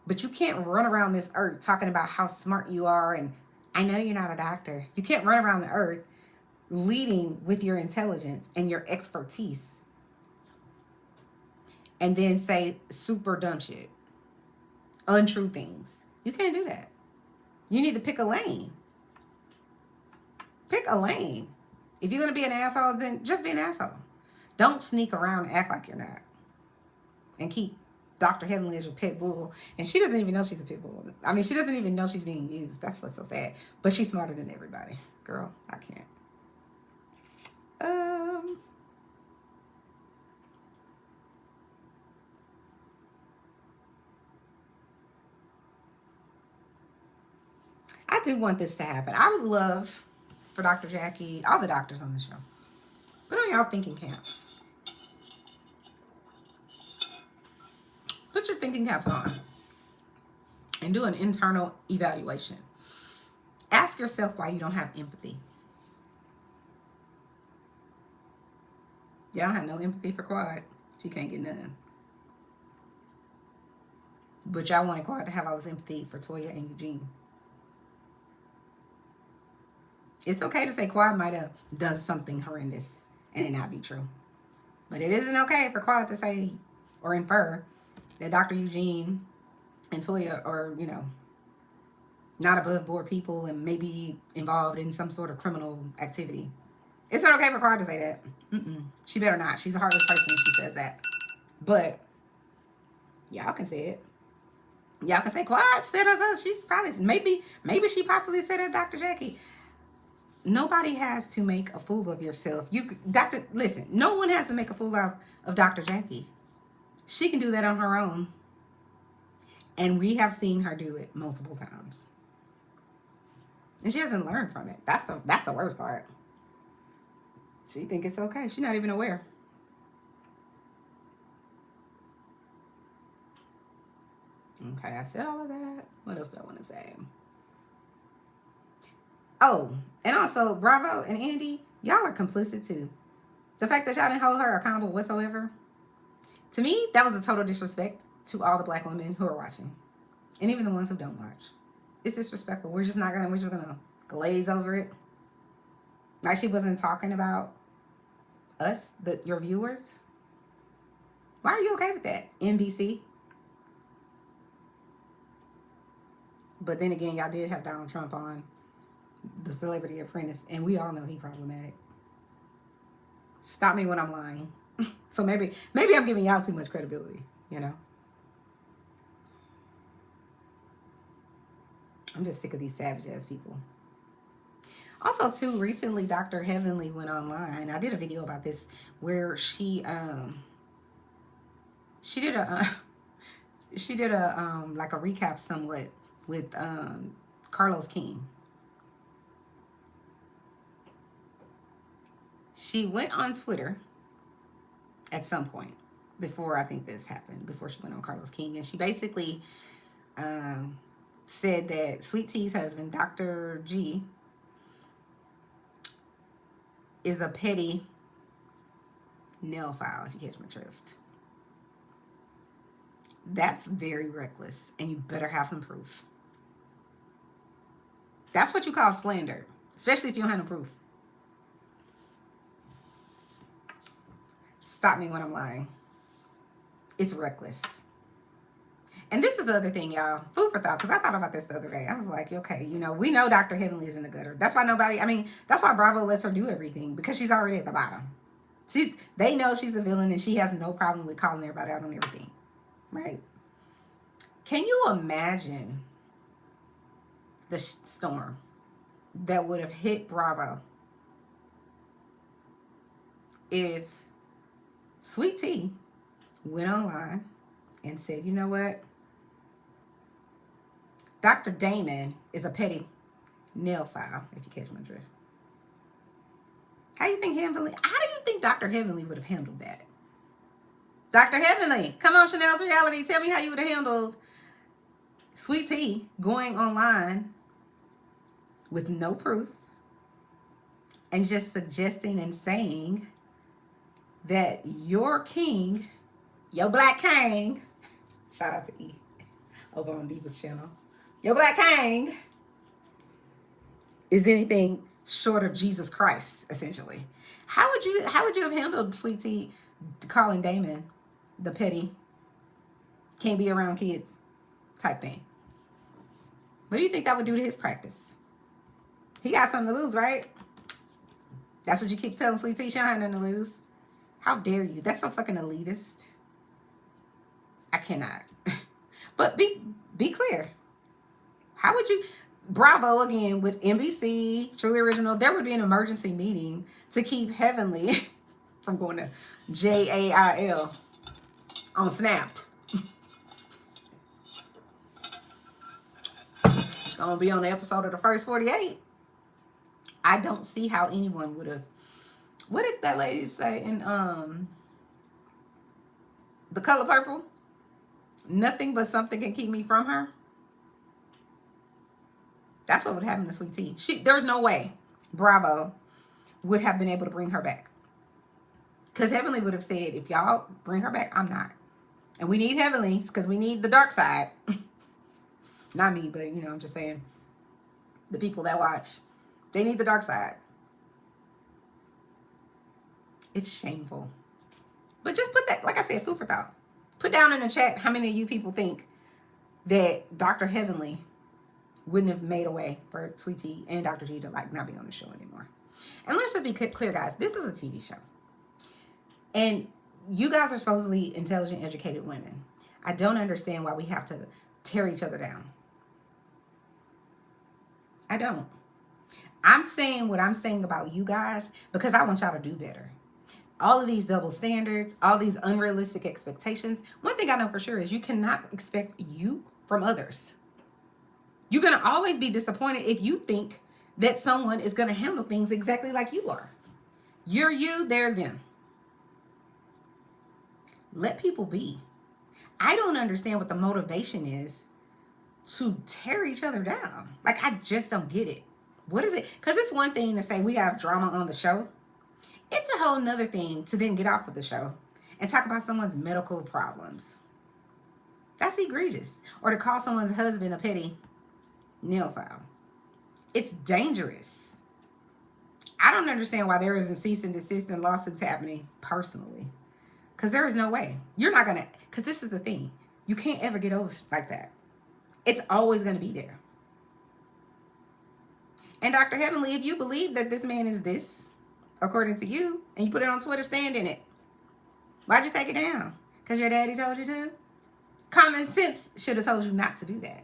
Speaker 1: But you can't run around this earth talking about how smart you are, and I know you're not a doctor. You can't run around the earth leading with your intelligence and your expertise and then say super dumb shit, untrue things. You can't do that. You need to pick a lane. Pick a lane. If you're going to be an asshole, then just be an asshole. Don't sneak around and act like you're not. And keep Dr. Heavenly as your pit bull. And she doesn't even know she's a pit bull. I mean, she doesn't even know she's being used. That's what's so sad. But she's smarter than everybody. Girl, I can't. I do want this to happen. I would love for Dr. Jackie, all the doctors on the show, put on y'all thinking caps. Put your thinking caps on and do an internal evaluation. Ask yourself why you don't have empathy. Y'all have no empathy for Quad. She can't get none. But y'all wanted Quad to have all this empathy for Toya and Eugene. It's okay to say Quad might have done something horrendous and it not be true. But it isn't okay for Quad to say or infer that Dr. Eugene and Toya are, not above board people and maybe involved in some sort of criminal activity. It's not okay for Quad to say that. She better not. She's a heartless person if she says that. But y'all can say it. Y'all can say Quad said us. She's probably maybe she possibly said it, Dr. Jackie. Nobody has to make a fool of yourself. Listen, no one has to make a fool out of Dr. Jackie. She can do that on her own. And we have seen her do it multiple times. And she hasn't learned from it. That's the worst part. She think it's okay. She's not even aware. Okay, I said all of that. What else do I want to say? Oh, and also, Bravo and Andy, y'all are complicit too. The fact that y'all didn't hold her accountable whatsoever, to me, that was a total disrespect to all the black women who are watching. And even the ones who don't watch. It's disrespectful. We're just gonna glaze over it. Like she wasn't talking about us, your viewers. Why are you okay with that, NBC? But then again, y'all did have Donald Trump on The Celebrity Apprentice, and we all know he's problematic. Stop me when I'm lying. So maybe I'm giving y'all too much credibility, I'm just sick of these savage ass people. Also, too, recently Dr. Heavenly went online. I did a video about this where she did a like a recap somewhat with Carlos King. She went on Twitter at some point before I think this happened, before she went on Carlos King, and she basically said that Sweet T's husband, Dr. G, is a petty nail file, if you catch my drift. That's very reckless, and you better have some proof. That's what you call slander, especially if you don't have no proof. Stop me when I'm lying. It's reckless. And this is the other thing, y'all. Food for thought, because I thought about this the other day. I was like, okay, you know, we know Dr. Heavenly is in the gutter. That's why that's why Bravo lets her do everything, because she's already at the bottom. They know she's the villain, and she has no problem with calling everybody out on everything. Right? Can you imagine the storm that would have hit Bravo if Sweet Tea went online and said, you know what? Dr. Damon is a petty nail file, if you catch my drift. How do you think Dr. Heavenly would have handled that? Dr. Heavenly, come on, Chanel's Reality. Tell me how you would have handled Sweet Tea going online with no proof and just suggesting and saying that your king, your black king, shout out to E over on Diva's channel, your black king is anything short of Jesus Christ, essentially. How would you have handled Sweet Tea calling Damon the petty, can't be around kids type thing? What do you think that would do to his practice? He got something to lose, right? That's what you keep telling Sweet Tea. She don't have nothing to lose. How dare you? That's so fucking elitist. I cannot. But be clear. How would you... Bravo, again, with NBC, Truly Original, there would be an emergency meeting to keep Heavenly from going to JAIL on Snapped. Gonna be on the episode of the first 48. I don't see how anyone would have... What did that lady say in The Color Purple? Nothing but something can keep me from her. That's what would happen to Sweet Tea. There's no way Bravo would have been able to bring her back. Because Heavenly would have said, if y'all bring her back, I'm not. And we need Heavenlies because we need the dark side. Not me, but, you know, I'm just saying. The people that watch, they need the dark side. It's shameful. But just put that, like I said, food for thought. Put down in the chat how many of you people think that Dr. Heavenly wouldn't have made a way for Sweet Tea and Dr. G to like not be on the show anymore. And let's just be clear, guys. This is a TV show. And you guys are supposedly intelligent, educated women. I don't understand why we have to tear each other down. I don't. I'm saying what I'm saying about you guys because I want y'all to do better. All of these double standards, all these unrealistic expectations. One thing I know for sure is you cannot expect you from others. You're going to always be disappointed if you think that someone is going to handle things exactly like you are. You're you, they're them. Let people be. I don't understand what the motivation is to tear each other down. Like, I just don't get it. What is it? Because it's one thing to say we have drama on the show. It's a whole nother thing to then get off of the show and talk about someone's medical problems. That's egregious. Or to call someone's husband a petty nail file. It's dangerous. I don't understand why there isn't cease and desist and lawsuits happening personally. Because there is no way. You're not going to, because this is the thing. You can't ever get over like that. It's always going to be there. And Dr. Heavenly, if you believe that this man is this, according to you, and you put it on Twitter, stand in it. Why'd you take it down? Because your daddy told you to? Common sense should have told you not to do that.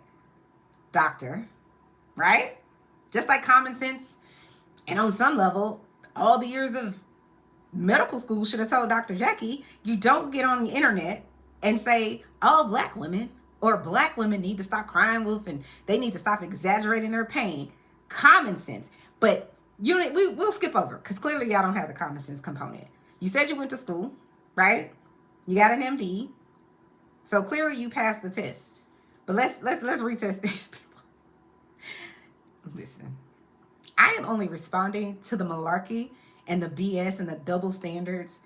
Speaker 1: Doctor, right? Just like common sense, and on some level, all the years of medical school should have told Dr. Jackie, you don't get on the internet and say, all black women Or black women need to stop crying wolf and they need to stop exaggerating their pain. Common sense. But we'll skip over because clearly y'all don't have the common sense component. You said you went to school, right? You got an MD. So clearly you passed the test. But let's retest these people. Listen, I am only responding to the malarkey and the BS and the double standards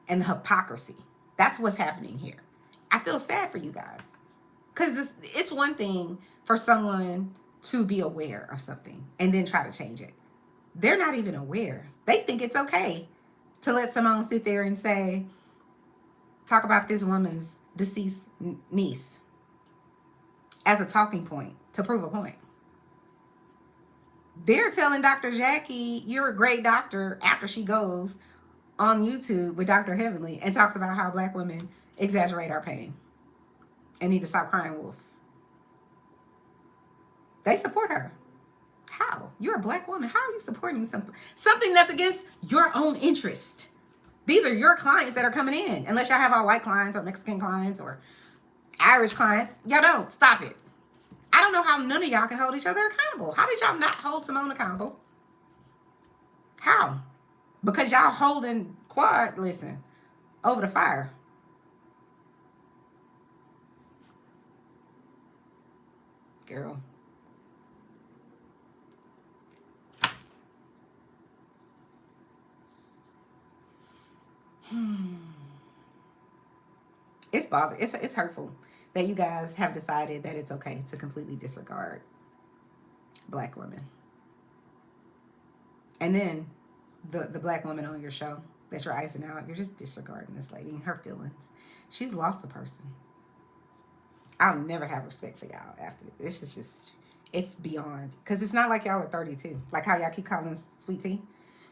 Speaker 1: and the hypocrisy. That's what's happening here. I feel sad for you guys. Because it's one thing for someone to be aware of something and then try to change it. They're not even aware. They think it's okay to let someone sit there and say, talk about this woman's deceased niece as a talking point to prove a point. They're telling Dr. Jackie, you're a great doctor, after she goes on YouTube with Dr. Heavenly and talks about how black women exaggerate our pain and need to stop crying wolf. They support her. How? You're a black woman. How are you supporting something that's against your own interest? These are your clients that are coming in. Unless y'all have all white clients or Mexican clients or Irish clients. Y'all don't. Stop it. I don't know how none of y'all can hold each other accountable. How did y'all not hold Simone accountable? How? Because y'all holding Quad, listen, over the fire. Girl. It's bothering. It's hurtful that you guys have decided that it's okay to completely disregard black women. And then the black woman on your show that you're icing out, you're just disregarding this lady and her feelings. She's lost a person. I'll never have respect for y'all after this. Is just, it's beyond. Because it's not like y'all are 32. Like how y'all keep calling Sweet Tea.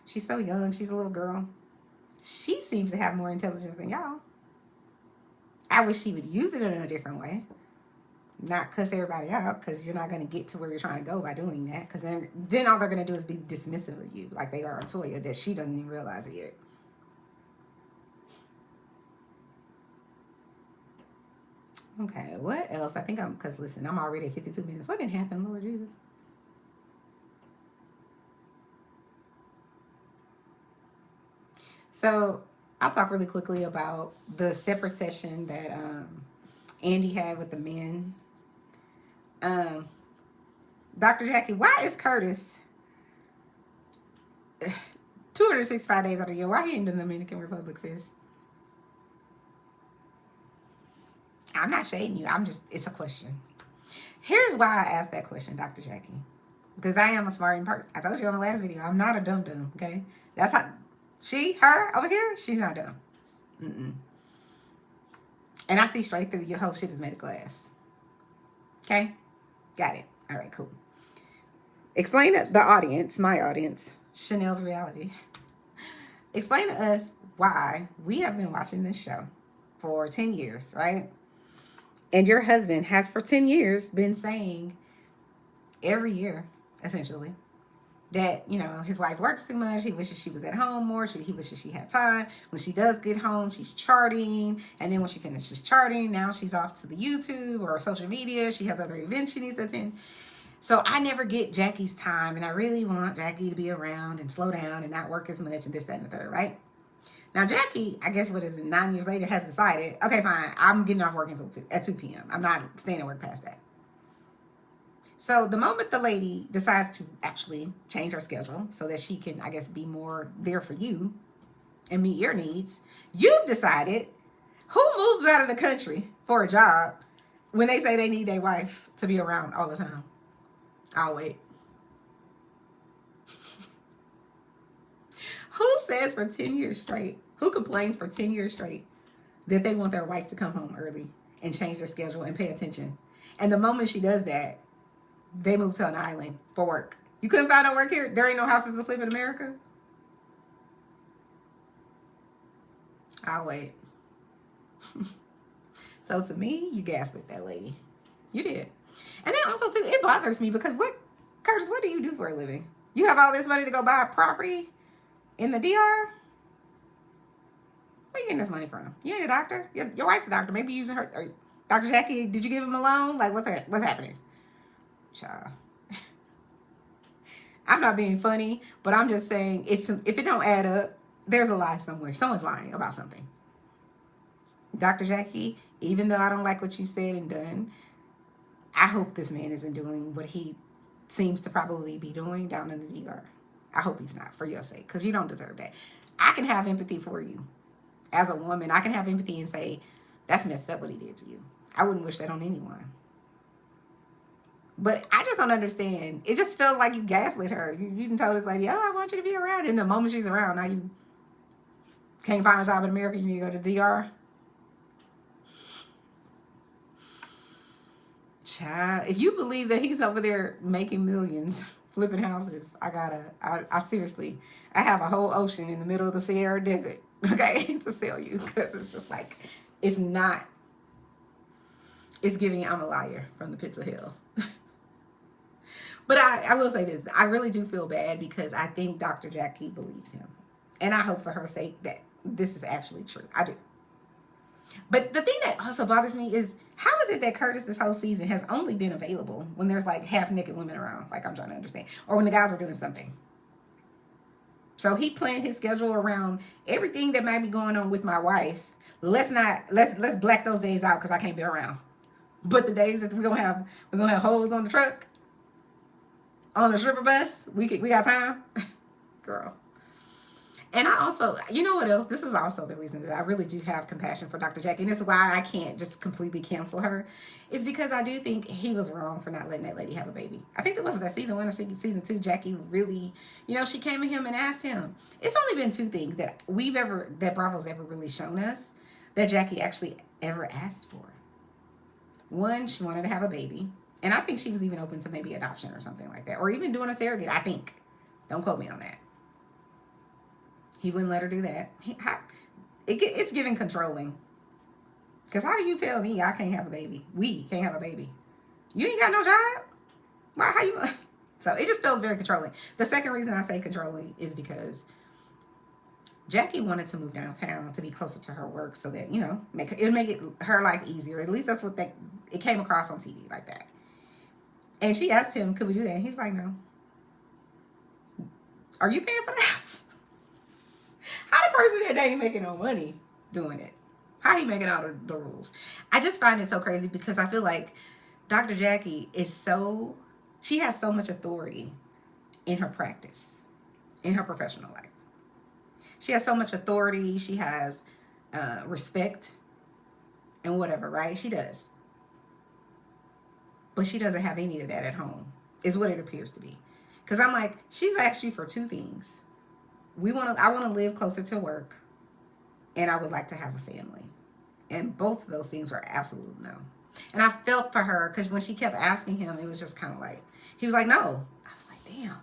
Speaker 1: She's so young. She's a little girl. She seems to have more intelligence than y'all. I wish she would use it in a different way. Not cuss everybody out, because you're not going to get to where you're trying to go by doing that. Because then all they're going to do is be dismissive of you, like they are a Toya, that she doesn't even realize it yet. Okay, what else? I think because listen, I'm already at 52 minutes. What didn't happen, Lord Jesus? So I'll talk really quickly about the separate session that Andy had with the men. Dr. Jackie, why is Curtis 265 days out of the year? Why he in the Dominican Republic, sis? I'm not shading you. It's a question. Here's why I asked that question, Dr. Jackie. Because I am a smart person. I told you on the last video, I'm not a dum-dum, okay? That's how, her over here, she's not dumb. Mm-mm. And I see straight through your whole shit is made of glass. Okay? Got it. All right, cool. Explain to the audience, my audience, Chanel's reality. Explain to us why we have been watching this show for 10 years, right? And your husband has for 10 years been saying every year, essentially, that, his wife works too much. He wishes she was at home more. He wishes she had time. When she does get home, she's charting. And then when she finishes charting, now she's off to the YouTube or social media. She has other events she needs to attend. So I never get Jackie's time. And I really want Jackie to be around and slow down and not work as much and this, that, and the third, right? Now, Jackie, I guess 9 years later, has decided, okay, fine, I'm getting off work at 2 p.m. I'm not staying at work past that. So the moment the lady decides to actually change her schedule so that she can, I guess, be more there for you and meet your needs, you've decided who moves out of the country for a job when they say they need their wife to be around all the time. I'll wait. Who says for 10 years straight, who complains for 10 years straight that they want their wife to come home early and change their schedule and pay attention? And the moment she does that, they move to an island for work. You couldn't find no work here? There ain't no houses to flip in America? I'll wait. So to me, you gaslit that lady. You did. And then also too, it bothers me because Curtis, what do you do for a living? You have all this money to go buy a property in the DR? Where are you getting this money from? You ain't a doctor. Your wife's a doctor. Maybe using her. Or Dr. Jackie, did you give him a loan? Like, what's happening? Child. I'm not being funny, but I'm just saying if it don't add up, there's a lie somewhere. Someone's lying about something. Dr. Jackie, even though I don't like what you said and done, I hope this man isn't doing what he seems to probably be doing down in the DR. I hope he's not, for your sake, because you don't deserve that. I can have empathy for you. As a woman, I can have empathy and say, that's messed up what he did to you. I wouldn't wish that on anyone. But I just don't understand. It just felt like you gaslit her. You even told this lady, oh, I want you to be around. And the moment she's around, now you can't find a job in America, you need to go to DR. Child, if you believe that he's over there making millions, flipping houses, I seriously, I have a whole ocean in the middle of the Sahara Desert, okay, to sell you, because it's just like, it's giving I'm a liar from the pits of hell. But I will say this, I really do feel bad because I think Dr. Jackie believes him. And I hope for her sake that this is actually true. I do. But the thing that also bothers me is, how is it that Curtis this whole season has only been available when there's like half naked women around? Like, I'm trying to understand. Or when the guys were doing something. So he planned his schedule around everything that might be going on with my wife. Let's black those days out because I can't be around. But the days that we're gonna have holes on the truck, on the stripper bus, we got time. Girl. And I also, you know what else? This is also the reason that I really do have compassion for Dr. Jackie. And this is why I can't just completely cancel her. Is because I do think he was wrong for not letting that lady have a baby. I think that what was that, season 1 or season 2, Jackie really, she came to him and asked him. It's only been 2 things that Bravo's ever really shown us that Jackie actually ever asked for. 1, she wanted to have a baby. And I think she was even open to maybe adoption or something like that. Or even doing a surrogate, I think. Don't quote me on that. He wouldn't let her do that. It's giving controlling. Because how do you tell me I can't have a baby? We can't have a baby. You ain't got no job? Why? How you? So it just feels very controlling. The second reason I say controlling is because Jackie wanted to move downtown to be closer to her work so that, it'll make her life easier. At least that's what it came across on TV like that. And she asked him, could we do that? And he was like, no. Are you paying for the house? How the person that ain't making no money doing it? How he making all the rules? I just find it so crazy because I feel like Dr. Jackie she has so much authority in her practice, in her professional life. She has so much authority. She has respect and whatever, right? She does. But she doesn't have any of that at home, is what it appears to be. Because I'm like, she's asked you for 2 things. I want to live closer to work, and I would like to have a family. And both of those things were absolute no. And I felt for her because when she kept asking him, it was just kind of like, he was like, no. I was like, damn.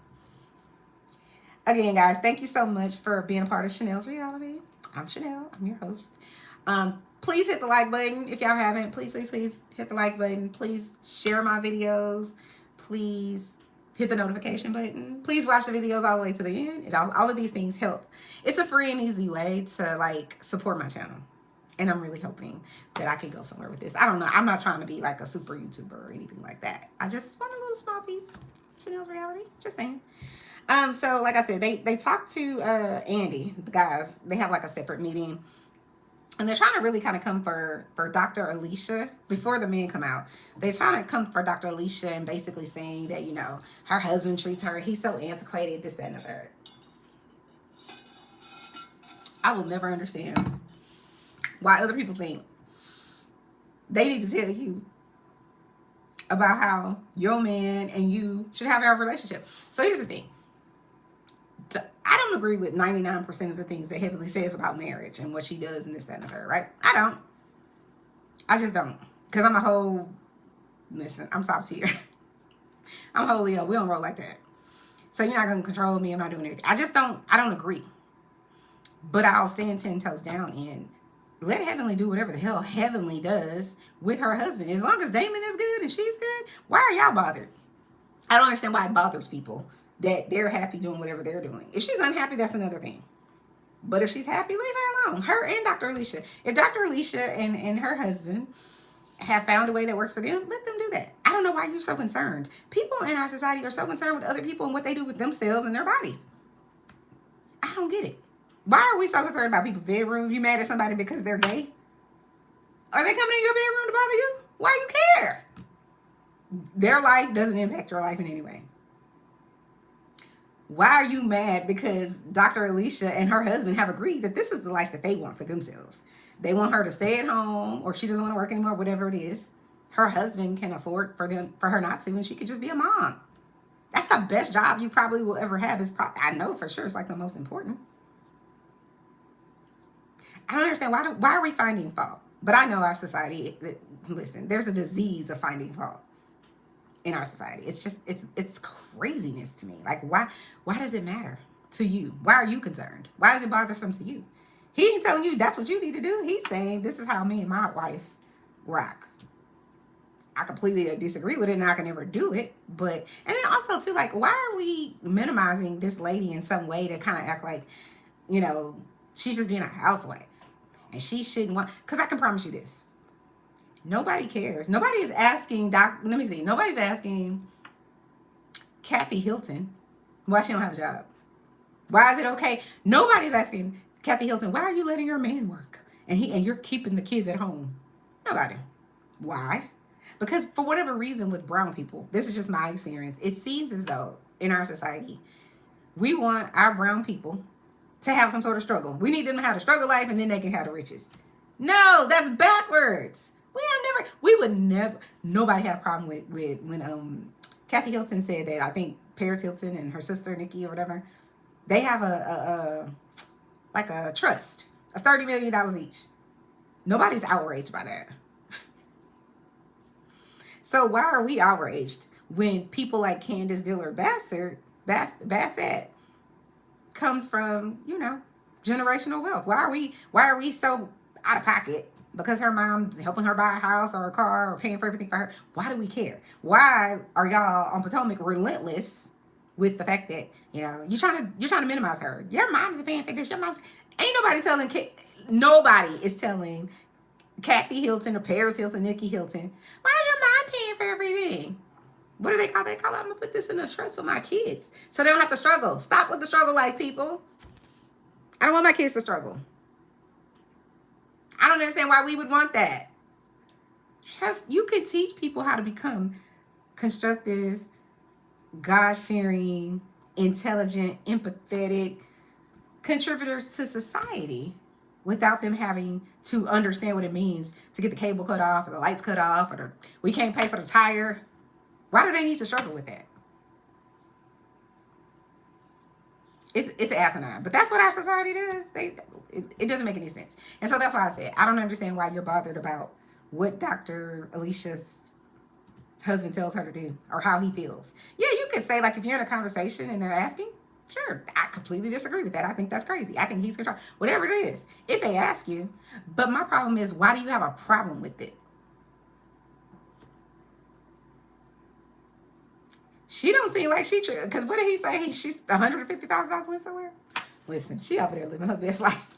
Speaker 1: Again, guys, thank you so much for being a part of Chanel's Reality. I'm Chanel. I'm your host. Please hit the like button if y'all haven't. Please hit the like button. Please share my videos. Please hit the notification button. Please watch the videos all the way to the end. All of these things help. It's a free and easy way to support my channel. And I'm really hoping that I can go somewhere with this. I don't know. I'm not trying to be like a super YouTuber or anything like that. I just want a little small piece. Chanel's Reality. Just saying. So like I said, they talked to Andy, the guys. They have like a separate meeting. And they're trying to really kind of come for Dr. Alicia before the men come out. They're trying to come for Dr. Alicia and basically saying that, her husband treats her. He's so antiquated, this, that, and the third. I will never understand why other people think they need to tell you about how your man and you should have a relationship. So here's the thing. I don't agree with 99% of the things that Heavenly says about marriage and what she does and this, that, and the third, right? I don't. I just don't. Because I'm top tier. I'm whole Leo. We don't roll like that. So you're not going to control me. I'm not doing anything. I don't agree. But I'll stand 10 toes down and let Heavenly do whatever the hell Heavenly does with her husband. As long as Damon is good and she's good, why are y'all bothered? I don't understand why it bothers people that they're happy doing whatever they're doing. If she's unhappy, that's another thing. But if she's happy, leave her alone. Her and Dr. Alicia. If Dr. Alicia and her husband have found a way that works for them, let them do that. I don't know why you're so concerned. People in our society are so concerned with other people and what they do with themselves and their bodies. I don't get it. Why are we so concerned about people's bedrooms? You mad at somebody because they're gay? Are they coming in your bedroom to bother you? Why you care? Their life doesn't impact your life in any way. Why are you mad because Dr. Alicia and her husband have agreed that this is the life that they want for themselves? They want her to stay at home, or she doesn't want to work anymore, whatever it is. Her husband can afford for her not to, and she could just be a mom. That's the best job you probably will ever have. I know for sure it's like the most important. I don't understand why are we finding fault? But I know our society, listen, there's a disease of finding fault in our society. It's just, it's craziness to me. Like, why does it matter to you? Why are you concerned? Why is it bothersome to you? He ain't telling you that's what you need to do. He's saying, this is how me and my wife rock. I completely disagree with it, and I can never do it. But, and then also too, like, why are we minimizing this lady in some way to kind of act like, you know, she's just being a housewife and she shouldn't want, because I can promise you this. Nobody cares. Nobody is asking nobody's asking Kathy Hilton why she don't have a job. Why is it okay? Nobody's asking Kathy Hilton, why are you letting your man work? And you're keeping the kids at home. Nobody. Why? Because for whatever reason with brown people, this is just my experience, it seems as though in our society, we want our brown people to have some sort of struggle. We need them to have a struggle life and then they can have the riches. No, that's backwards. Nobody had a problem with when Kathy Hilton said that. I think Paris Hilton and her sister Nikki or whatever, they have a trust of $30 million each. Nobody's outraged by that. So why are we outraged when people like Candace Dillard Bassett comes from, you know, generational wealth? Why are we so out of pocket because her mom's helping her buy a house or a car or paying for everything for her? Why do we care? Why are y'all on Potomac relentless with the fact that, you know, you're trying to minimize her? Your mom's paying for this. Nobody is telling Kathy Hilton or Paris Hilton, Nikki Hilton, why is your mom paying for everything? What do they call it? I'm going to put this in a trust with my kids so they don't have to struggle. Stop with the struggle life, people. I don't want my kids to struggle. I don't understand why we would want that. You can teach people how to become constructive, God-fearing, intelligent, empathetic contributors to society without them having to understand what it means to get the cable cut off or the lights cut off or we can't pay for the tire. Why do they need to struggle with that? It's asinine, but that's what our society does. It doesn't make any sense. And so that's why I said, I don't understand why you're bothered about what Dr. Alicia's husband tells her to do or how he feels. Yeah, you could say, like, if you're in a conversation and they're asking, sure, I completely disagree with that. I think that's crazy. I think he's controlling, whatever it is, if they ask you. But my problem is, why do you have a problem with it? She don't seem like she, because what did he say? She's $150,000 went somewhere? Listen, she over there living her best life.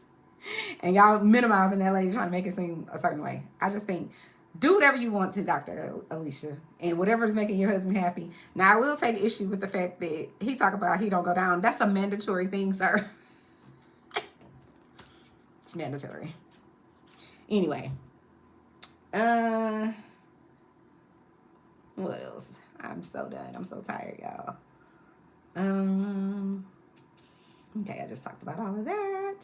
Speaker 1: And y'all minimizing that lady, trying to make it seem a certain way. I just think, do whatever you want to, Dr. Alicia, and whatever is making your husband happy. Now, I will take issue with the fact that he talk about he don't go down. That's a mandatory thing, sir. It's mandatory. Anyway. What else? I'm so done. I'm so tired, y'all. Okay, I just talked about all of that.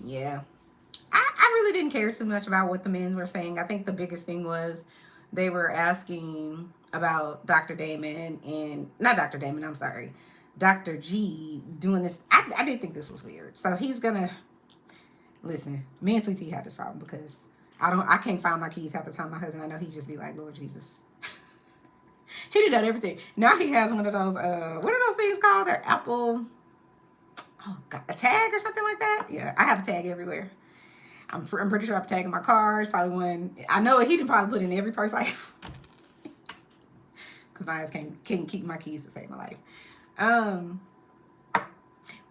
Speaker 1: Yeah. I really didn't care too much about what the men were saying. I think the biggest thing was they were asking about Dr. Damon and, not Dr. Damon, I'm sorry, Dr. G doing this. I did think this was weird. So he's gonna, listen, me and Sweet Tea had this problem because I can't find my keys half the time. My husband, I know he'd just be like, Lord Jesus. He did that everything. Now he has one of those, what are those things called? They're Apple, oh God, a tag or something like that? Yeah, I have a tag everywhere. I'm pretty sure I have a tag in my car. It's probably one, I know he didn't probably put in every purse like, because my ass can't keep my keys to save my life.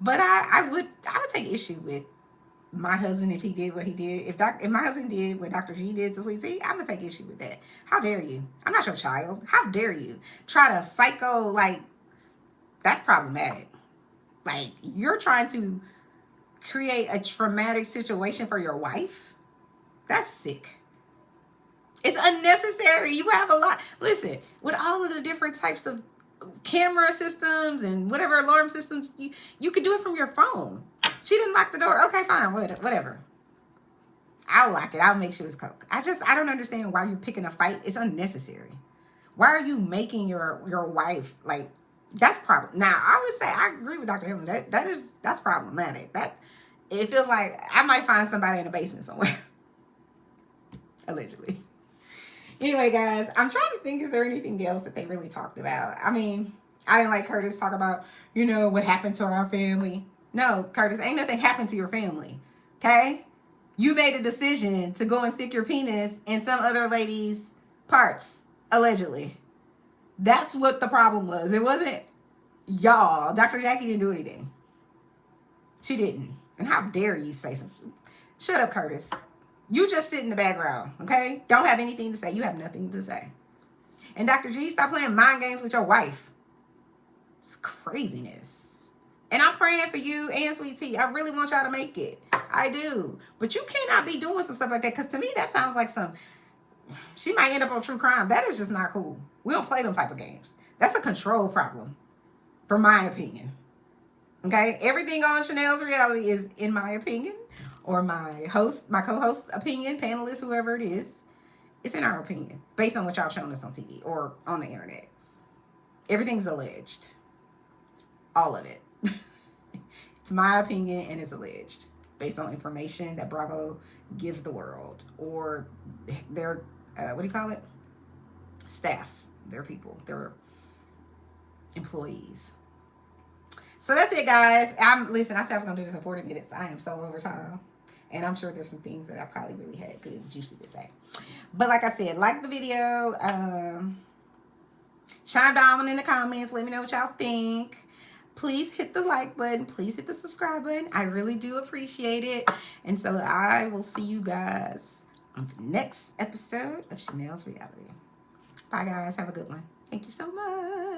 Speaker 1: But I would take issue with my husband if he did what he did. If my husband did what Dr. G did to Sweet Tea, I'm gonna take issue with that. How dare you? I'm not your child. How dare you try to psycho, like, that's problematic. Like, you're trying to create a traumatic situation for your wife. That's sick. It's unnecessary. You have a lot. Listen, with all of the different types of camera systems and whatever alarm systems, you could do it from your phone. She didn't lock the door. Okay, fine, whatever. I'll lock it. I'll make sure it's cooked. I don't understand why you're picking a fight. It's unnecessary. Why are you making your wife, like, that's problem. Now, I would say I agree with Dr. Heavenly. That's problematic. That it feels like I might find somebody in the basement somewhere. Allegedly. Anyway, guys, I'm trying to think, is there anything else that they really talked about? I mean, I didn't like Curtis talk about, what happened to our family. No, Curtis, ain't nothing happened to your family. Okay? You made a decision to go and stick your penis in some other lady's parts, allegedly. That's what the problem was. It wasn't y'all. Dr. Jackie didn't do anything. She didn't. And how dare you say something? Shut up, Curtis. You just sit in the background, okay? Don't have anything to say. You have nothing to say. And Dr. G, stop playing mind games with your wife. It's craziness. And I'm praying for you and Sweet Tea. I really want y'all to make it. I do. But you cannot be doing some stuff like that, because to me, that sounds like she might end up on true crime. That is just not cool. We don't play them type of games. That's a control problem, from my opinion. Okay? Everything on Chanel's reality is, in my opinion, or my co-host's opinion, panelist, whoever it is, it's in our opinion, based on what y'all shown us on TV or on the internet. Everything's alleged. All of it. It's my opinion, and it's alleged, based on information that Bravo gives the world, or their, what do you call it? Staff, their people, their employees. So that's it, guys. Listen, I said I was going to do this in 40 minutes. I am so over time. And I'm sure there's some things that I probably really had good and juicy to say. But like I said, like the video. Chime down in the comments. Let me know what y'all think. Please hit the like button. Please hit the subscribe button. I really do appreciate it. And so I will see you guys on the next episode of Chanel's Reality. Bye, guys. Have a good one. Thank you so much.